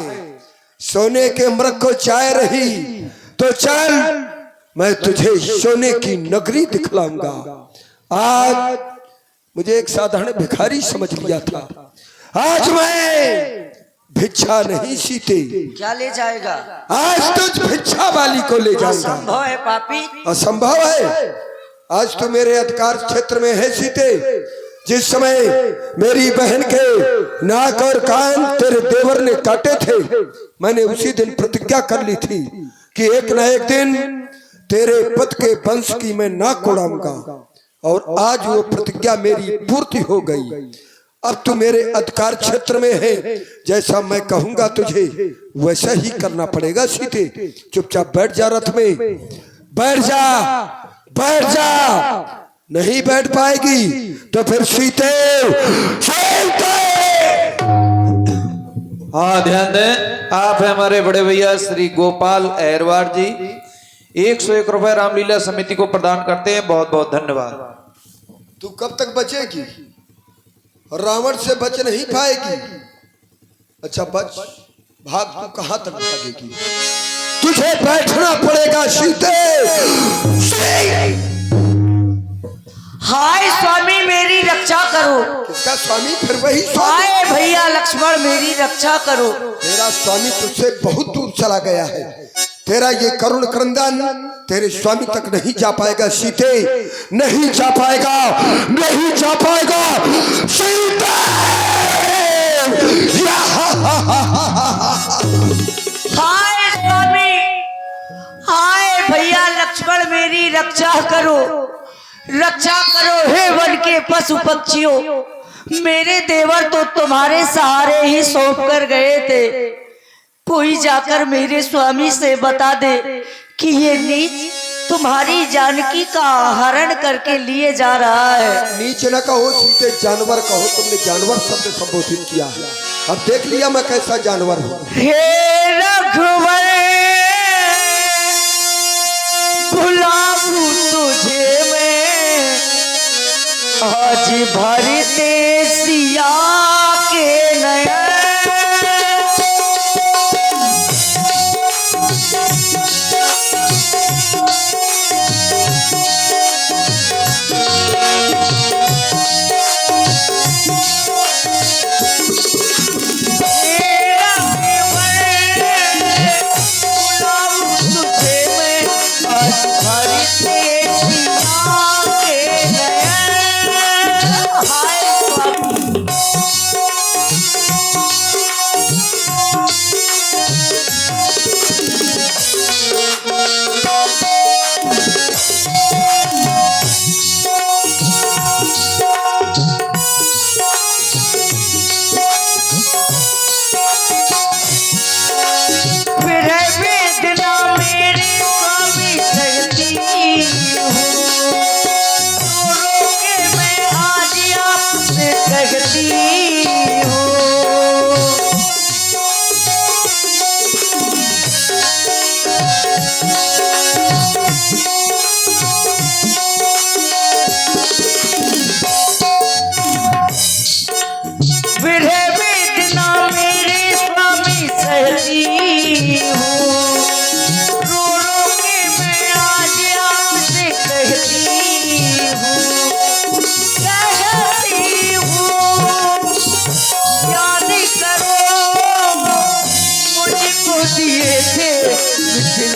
A: सोने के मृग को चाह रही तो चल, मैं तुझे सोने की नगरी दिखलाऊंगा। आज मुझे एक साधारण भिखारी समझ लिया था, आज मैं भिक्षा नहीं सीते।
D: क्या ले जाएगा?
A: आज तुझ भिक्षा वाली को ले जाऊंगा।
D: असंभव है पापी।
A: असंभव है। आज तो मेरे अधिकार क्षेत्र में है सीते। जिस समय मेरी बहन के नाक और कान तेरे देवर ने काटे थे, मैंने उसी दिन प्रतिज्ञा कर ली थी कि एक न एक दिन तेरे पति के वंश की मैं नाक उड़ाऊंगा। और आज वो प्रतिज्ञा मेरी पूर्ति हो गई। अब तू मेरे अधिकार क्षेत्र में है, जैसा मैं कहूंगा तुझे वैसा ही करना पड़ेगा सीते। चुपचाप बैठ जा रथ में, बैठ जा, बैठ जा। नहीं बैठ पाएगी तो फिर सीते,
C: हाँ ध्यान दें, आप हैं हमारे बड़े भैया श्री गोपाल अहरवार जी। 101 रुपए रामलीला समिति को प्रदान करते हैं। बहुत बहुत धन्यवाद।
A: तू कब तक बचेगी? रावण से बच नहीं पाएगी। अच्छा बच, भाग। तू कहां तक भागेगी? तुझे बैठना पड़ेगा सीते।
D: हाय स्वामी मेरी रक्षा करो।
A: किसका स्वामी? फिर वही स्वामी।
D: हाय भैया लक्ष्मण मेरी रक्षा करो।
A: तेरा स्वामी तुझसे बहुत दूर चला गया है। तेरा ये करुण क्रंदन तेरे स्वामी तक नहीं जा पाएगा सीते, नहीं जा पाएगा, नहीं जा पाएगा सीते।
D: हाय स्वामी, हाय भैया लक्ष्मण मेरी रक्षा करो, रक्षा करो हे वन के पशु पक्षियों। मेरे देवर तो तुम्हारे सहारे ही सौंप कर गए थे। कोई जाकर मेरे स्वामी से बता दे कि ये नीच तुम्हारी जानकी का हरण करके लिए जा रहा है।
A: नीच न कहो सीते, जानवर कहो। तुमने जानवर शब्द संबोधित किया है, अब देख लिया मैं कैसा जानवर हूँ।
D: हे रघुवर बुलाऊं तुझे मैं, आज भरते सिया के नयन।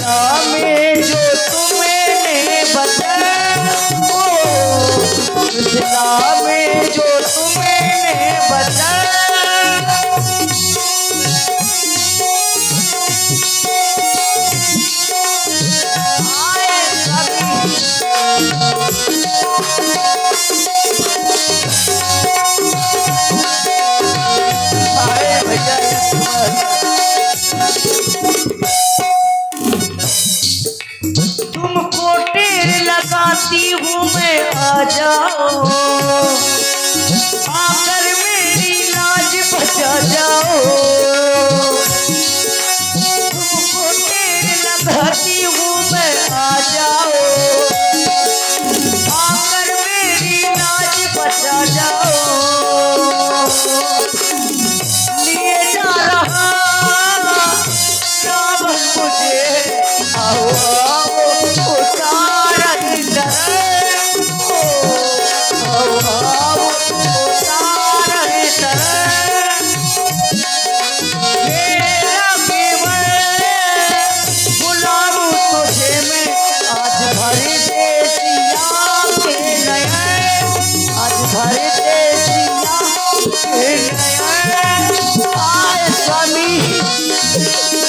D: मिथिला में जो तुमने बचाया, मिथिला में जो तुमने बचाया, तुमको टेर लगाती हूँ मैं, आ जाओ आकर मेरी लाज बचा जाओ। तुमको टेर लगाती हूँ मैं, आ जाओ आकर मेरी लाज बचा जाओ। लिए जा रहा रावण मुझे, आओ आओ उतार दर, आओ आओ उतार दर, मेरा केवल गुलाम तुझे मैं, आज भरे देसिया के नयन, आज भरे देसिया के नयन। आए स्वामी,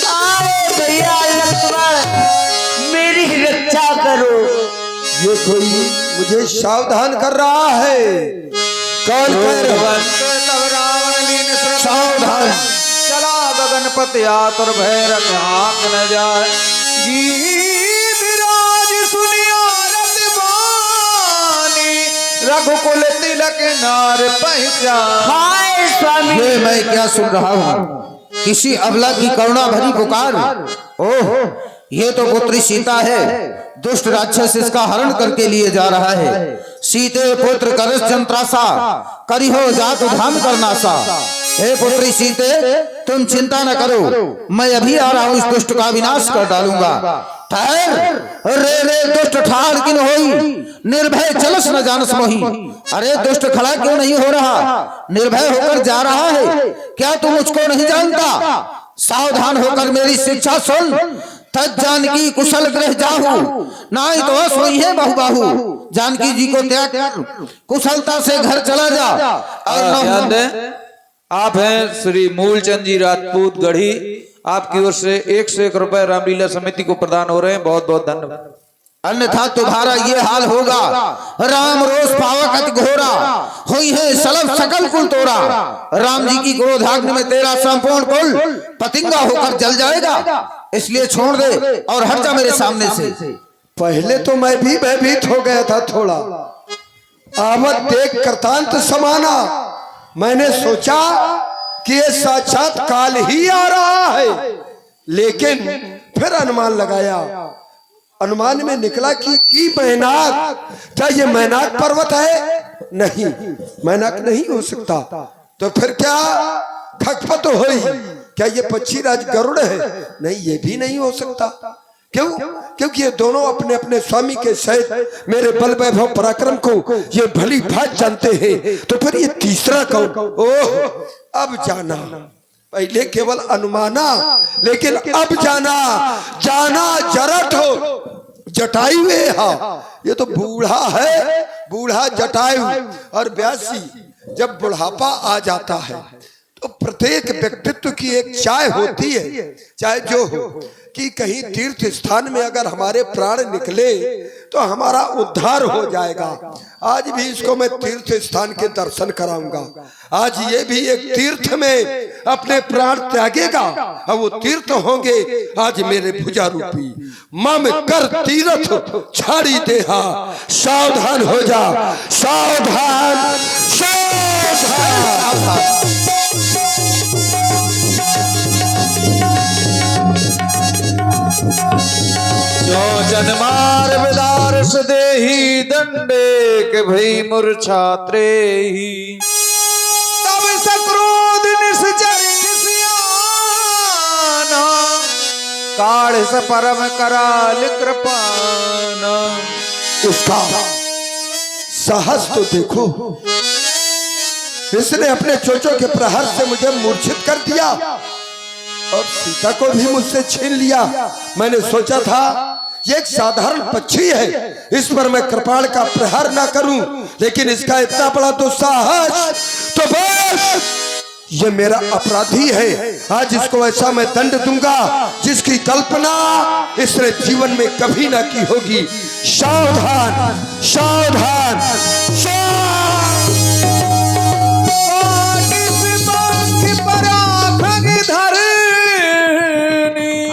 D: आए भैया लक्ष्मण, मेरी रक्षा करो।
A: ये कोई मुझे सावधान कर रहा है। कौन कह रहा है?
C: तब रावण लीन श्रद्धा
A: सावधान।
C: चला गगनपति आतुर भय रख आंख न जाए। गीत राज सुनिया रत बानी, रघुकुल तिलक नार पहचान।
D: हाय स्वामी,
E: ये मैं क्या सुन रहा हूँ? किसी अबला की करुणा भरी पुकार। ओह, ये तो पुत्री सीता है। दुष्ट राक्षस इसका हरण करके लिए जा रहा है। सीते पुत्र करस जंत्रासा, करी हो जात धाम करनासा। हे पुत्री सीते, तुम चिंता न करो, मैं अभी आ रहा हूँ, इस दुष्ट का विनाश कर डालूंगा। ठहर, रे रे दुष्ट ठाड़ किन होई, निर्भय चलस न जानस मोही। अरे दुष्ट खड़ा क्यों नहीं हो रहा? निर्भय होकर जा रहा है, क्या तुम मुझको नहीं जानता? सावधान होकर मेरी शिक्षा सुन। तज जानकी कुशल ग्रह जाहू, नाई तो सोई है बहु बाहू। जानकी जी को त्याग कर कुशलता से घर चला जा। और
C: ध्यान दें, आप हैं श्री मूलचंद जी राजपूत गढ़ी, आपकी ओर से 101 रुपए रामलीला समिति को प्रदान हो रहे हैं। बहुत बहुत धन्यवाद।
E: अन्यथा तुम्हारा ये हाल होगा। राम रोष पावक अति घोरा, हुई है सलभ सकल कुल तोरा। राम जी की क्रोधाग्नि में तेरा संपूर्ण कुल पतिंगा होकर जल जाएगा। इसलिए छोड़ दे और हट जा मेरे सामने से।
A: पहले तो मैं भी भयभीत हो गया था थोड़ा, आवत देख कृतांत समाना। मैंने सोचा कि ये साक्षात काल ही आ रहा है, लेकिन फिर अनुमान लगाया। अनुमान में निकला कि मैनाक, क्या ये मैनाक पर्वत है? नहीं, मैनाक नहीं हो सकता। तो फिर क्या खगपत हुई? क्या ये पक्षीराज गरुड़ है? नहीं, ये भी नहीं हो सकता। क्यों? क्योंकि ये दोनों अपने अपने स्वामी के सहित मेरे बल वैभव पराक्रम को ये भली भांति जानते हैं। तो फिर ये तीसरा कौन? ओह, अब जाना। पहले केवल अनुमाना, लेकिन अब जाना। जाना जरठ हो जटायु है। हाँ, ये तो बूढ़ा है, बूढ़ा जटायु। और व्यासी जब बुढ़ापा आ जाता है तो प्रत्येक व्यक्तित्व की एक चाह होती है, चाहे जो हो, कि कहीं तीर्थ स्थान में अगर हमारे प्राण निकले तो हमारा उद्धार हो जाएगा। आज भी इसको मैं तीर्थ स्थान के दर्शन कराऊंगा। आज ये भी एक तीर्थ में अपने प्राण त्यागेगा और वो तीर्थ होंगे आज मेरे भुजा रूपी। मम कर तीर्थ छाड़ी देहा, सावधान हो जा, सावधान सावधान।
C: जो जनमार विदारस देही, दंडे के भई मूर्छात्रे ही। तब सक्रोध निश्चर किसियाना, काढ़ स परम कराल कृपाना।
A: उसका साहस तो देखो, इसने अपने चोचों के प्रहार से मुझे मूर्छित कर दिया और सीता को भी मुझसे छीन लिया। मैंने सोचा था ये एक साधारण पक्षी है, इस पर मैं कृपाण का प्रहार ना करूं, लेकिन इसका इतना बड़ा दुस्साहस, तो बस ये मेरा अपराधी है। आज इसको ऐसा मैं दंड दूंगा जिसकी कल्पना इसने जीवन में कभी ना की होगी। सावधान सावधान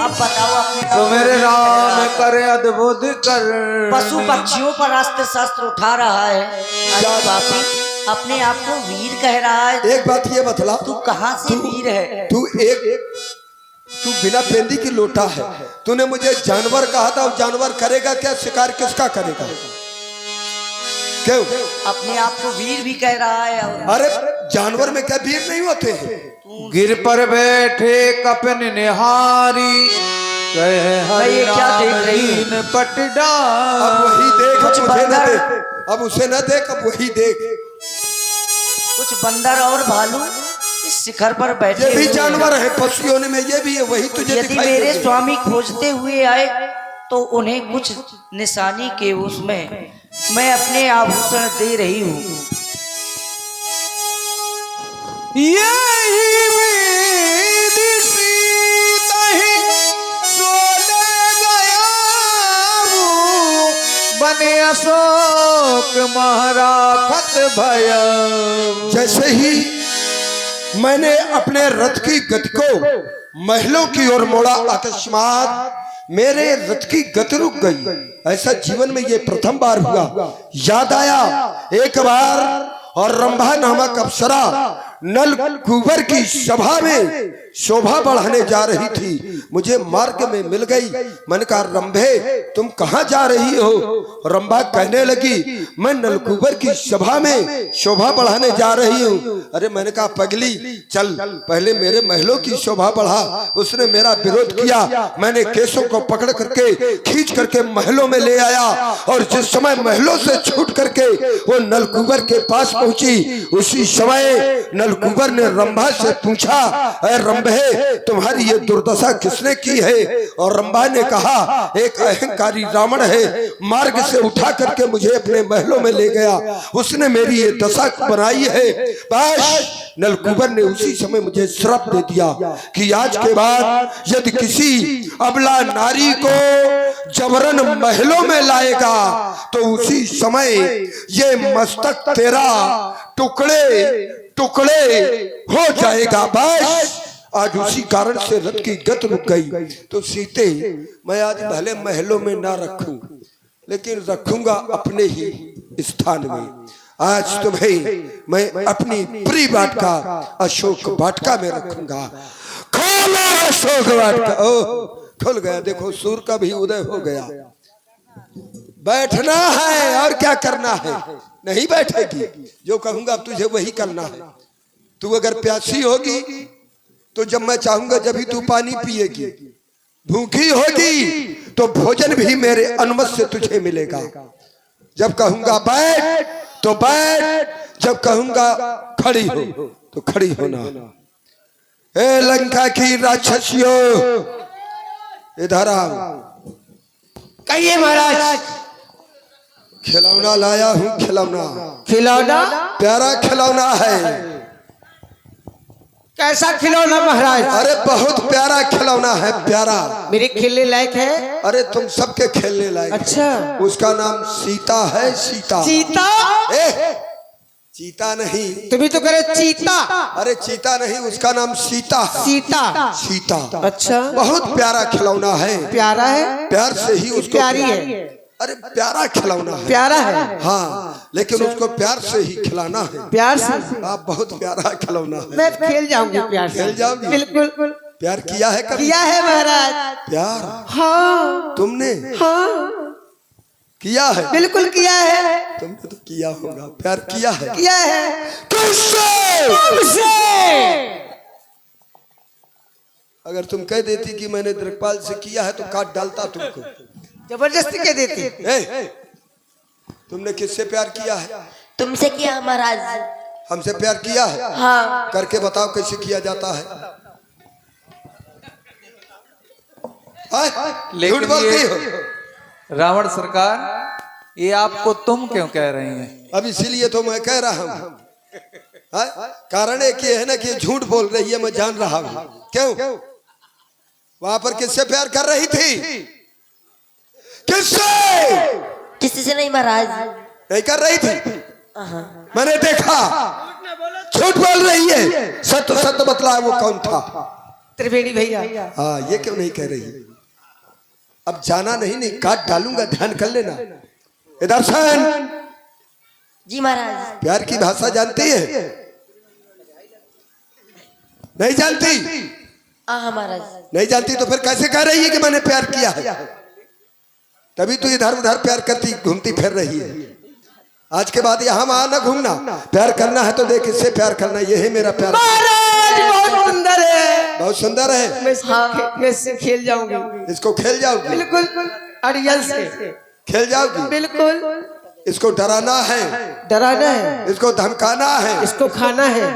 D: आप बताओ अपने
C: तो मेरे राम करे अद्भुत कर।
D: पशु पक्षियों पर अस्त्र शस्त्र उठा रहा है। अरे बापी, अपने आप को वीर कह रहा है।
A: एक बात ये बतला,
D: तू कहाँ से वीर है?
A: तू बिना पेंदी की लोटा है। तूने मुझे जानवर कहा था, जानवर करेगा क्या? शिकार किसका करेगा? क्यों?
D: अपने आप को वीर भी कह रहा है।
A: अरे जानवर में क्या वीर नहीं होते हैं?
C: गिर पर बैठे कपन निहारी, कह
D: ये क्या देख रही है?
C: हरिन पट डाल।
A: अब वही देख,
D: कुछ
A: अब मुझे न
D: बंदर-
A: देख, अब उसे न देख, अब वही देख।
D: कुछ बंदर और भालू इस शिखर पर बैठे
A: ये भी
D: हुए हैं।
A: जानवर है, पक्षियों में ये भी है, वही तुझे
D: यदि
A: दिखाई
D: मेरे
A: देंगे।
D: स्वामी खोजते हुए आए तो उन्हें कुछ निशानी के उसमें मैं अपने आभूषण दे रही हूँ।
C: बने अशोक महाराखत भय।
A: जैसे ही मैंने अपने रथ की गति को महलों की ओर मोड़ा, अकस्मात मेरे रथ की गति रुक गई। ऐसा जीवन में ये प्रथम बार हुआ। याद आया एक बार, और रंभा नामक अप्सरा नल कुंवर की सभा में शोभा बढ़ाने जा रही थी, मुझे मार्ग में मिल गई। मैंने कहा रंभे तुम कहाँ जा रही हो? रंभा कहने लगी मैं नलकुबर की सभा में शोभा बढ़ाने जा रही हूँ। अरे मैंने कहा पगली चल पहले मेरे महलों की शोभा बढ़ा। उसने मेरा विरोध किया, मैंने केसों को पकड़ करके खींच करके महलों में ले आया, और जिस समय महलों से छूट करके वो नलकुबर के पास पहुंची, उसी समय नलकुबर ने रंभा से पूछा अरे रंभे तुम्हारी ये दुर्दशा किसने की है? और रंभा ने कहा एक अहंकारी रावण है, मार्ग से उठा करके मुझे अपने महलों में ले गया, उसने मेरी ये दशा बनाई है। बस नलकुबर ने उसी समय मुझे श्राप दे दिया कि आज के बाद यदि किसी अबला नारी को जबरन महलों में लाएगा तो उसी समय ये मस्तक तेरा टुकड़े टुकड़े हो जाएगा। बस आज उसी कारण से रथ की गति रुक गई। तो सीते मैं आज भले महलों में ना रखूं, लेकिन रखूंगा अपने ही स्थान में। आज तुम्हें मैं अपनी प्रिय वाटिका अशोक वाटिका में रखूंगा। खोलो अशोक वाटिका। ओह खुल गया, देखो सूर्य का भी उदय हो गया। बैठना है और क्या करना है? नहीं बैठेगी, जो कहूंगा तुझे वही करना है। तू अगर प्यासी होगी तो जब मैं चाहूंगा जब ही तू पानी पिएगी, भूखी होगी तो भोजन भी मेरे अनुमति से तुझे मिलेगा। जब कहूंगा बैठ तो बैठ, जब कहूंगा खड़ी हो तो खड़ी होना। ए लंका की राक्षसियों इधर आओ।
E: कहिए महाराज।
A: खिलौना लाया हूँ, खिलौना
E: खिलौना?
A: प्यारा खिलौना है।
E: कैसा खिलौना महाराज?
A: अरे बहुत प्यारा खिलौना है, प्यारा।
E: मेरे खेलने लायक है?
A: अरे तुम सबके खेलने लायक।
E: अच्छा।
A: उसका नाम सीता है, सीता।
E: चीता?
A: चीता नहीं,
E: तुम्हें तो करे चीता।
A: अरे चीता नहीं, उसका नाम सीता है।
E: सीता?
A: सीता।
E: अच्छा।
A: बहुत प्यारा खिलौना है।
E: प्यारा है?
A: प्यार से ही उसको
E: प्यारी है?
A: अरे प्यारा खिलौना है।
E: प्यारा है?
A: हाँ, लेकिन उसको प्यार से ही खिलाना है।
E: प्यार से?
A: आप बहुत प्यारा खिलौना है।
E: मैं खेल जाऊंगी प्यार से।
A: खेल जाओगी?
E: बिल्कुल।
A: प्यार किया है कभी?
E: किया है महाराज।
A: प्यार?
E: हाँ।
A: तुमने?
E: हाँ
A: किया है?
E: बिल्कुल किया है।
A: तुमने तो किया होगा। प्यार किया है?
E: किया है।
A: तुमसे? अगर तुम कह देती कि मैंने द्रकपाल से किया है तो काट डालता तुमको।
E: जबरदस्ती कह देती।
A: तुमने किससे प्यार किया है?
H: तुमसे किया महाराज।
A: हमसे प्यार किया है?
H: हाँ।
A: करके बताओ कैसे किया जाता है। झूठ
C: लेकिन
A: बोलती
C: ये
A: हो।
C: रावण सरकार, ये आपको तुम क्यों कह रही हैं?
A: अब इसीलिए तो मैं कह रहा हूँ। हाँ? कारण एक ये है ना कि ये झूठ बोल रही है, मैं जान रहा हूँ। क्यों? वहां पर किससे प्यार कर रही थी? किससे?
H: किसी से नहीं महाराज।
A: नहीं कर रही थी, मैंने देखा। झूठ बोल रही है, सत्य सत्य बतला वो कौन था?
D: त्रिवेणी भैया।
A: हाँ, ये क्यों नहीं कह रही? अब जाना नहीं काट डालूंगा, ध्यान कर लेना। इधर सुन,
H: जी महाराज।
A: प्यार की भाषा जानती है? नहीं जानती?
H: हाँ महाराज।
A: नहीं जानती तो फिर कैसे कह रही है कि मैंने प्यार किया है? तभी तो इधर उधर प्यार करती घूमती फिर रही है। आज के बाद यहाँ वहां ना घूमना। प्यार करना है तो देख इससे प्यार करना, ये है मेरा प्यार।
D: बहुत सुंदर है।
A: बहुत सुंदर है।
D: मैं इससे खेल जाऊंगी।
A: इसको खेल जाओगी?
D: बिल्कुल अड़ियल से
A: खेल जाओगी?
D: बिल्कुल।
A: इसको डराना है,
D: डराना है,
A: इसको धमकाना है,
D: इसको खाना है।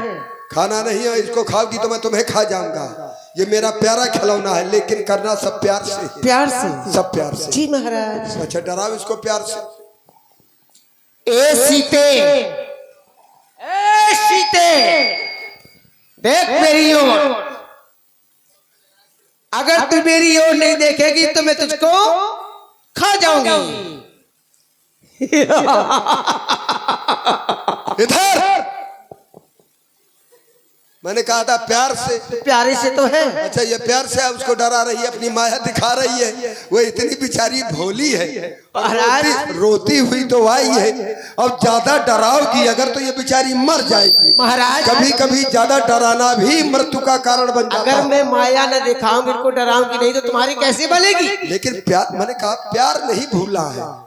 A: खाना नहीं है। इसको खाओगी तो मैं तुम्हें खा जाऊंगा। ये मेरा प्यारा खिलौना है, लेकिन करना सब प्यार से ही।
D: प्यार से?
A: सब प्यार से।
D: जी महाराज।
A: अच्छा, डराओ इसको प्यार से।
D: ए सीते, ए सीते, देख मेरी ओर। अगर तू मेरी ओर नहीं देखेगी तो मैं तुझको खा जाऊंगी।
A: इधर मैंने कहा था प्यार से।
D: प्यारे से तो है।
A: अच्छा, ये प्यार से उसको डरा रही है, अपनी माया दिखा रही है। वो इतनी बेचारी भोली है, रोती हुई तो आई है। अब ज्यादा डराओगी अगर तो ये बेचारी मर जाएगी
D: महाराज।
A: कभी कभी ज्यादा डराना भी मृत्यु का कारण बन जाता
D: अगर
A: है।
D: मैं माया न दिखाऊंगी, इनको डराऊंगी नहीं तो तुम्हारी कैसे बनेगी?
A: लेकिन प्यार, मैंने कहा प्यार नहीं भूलना है।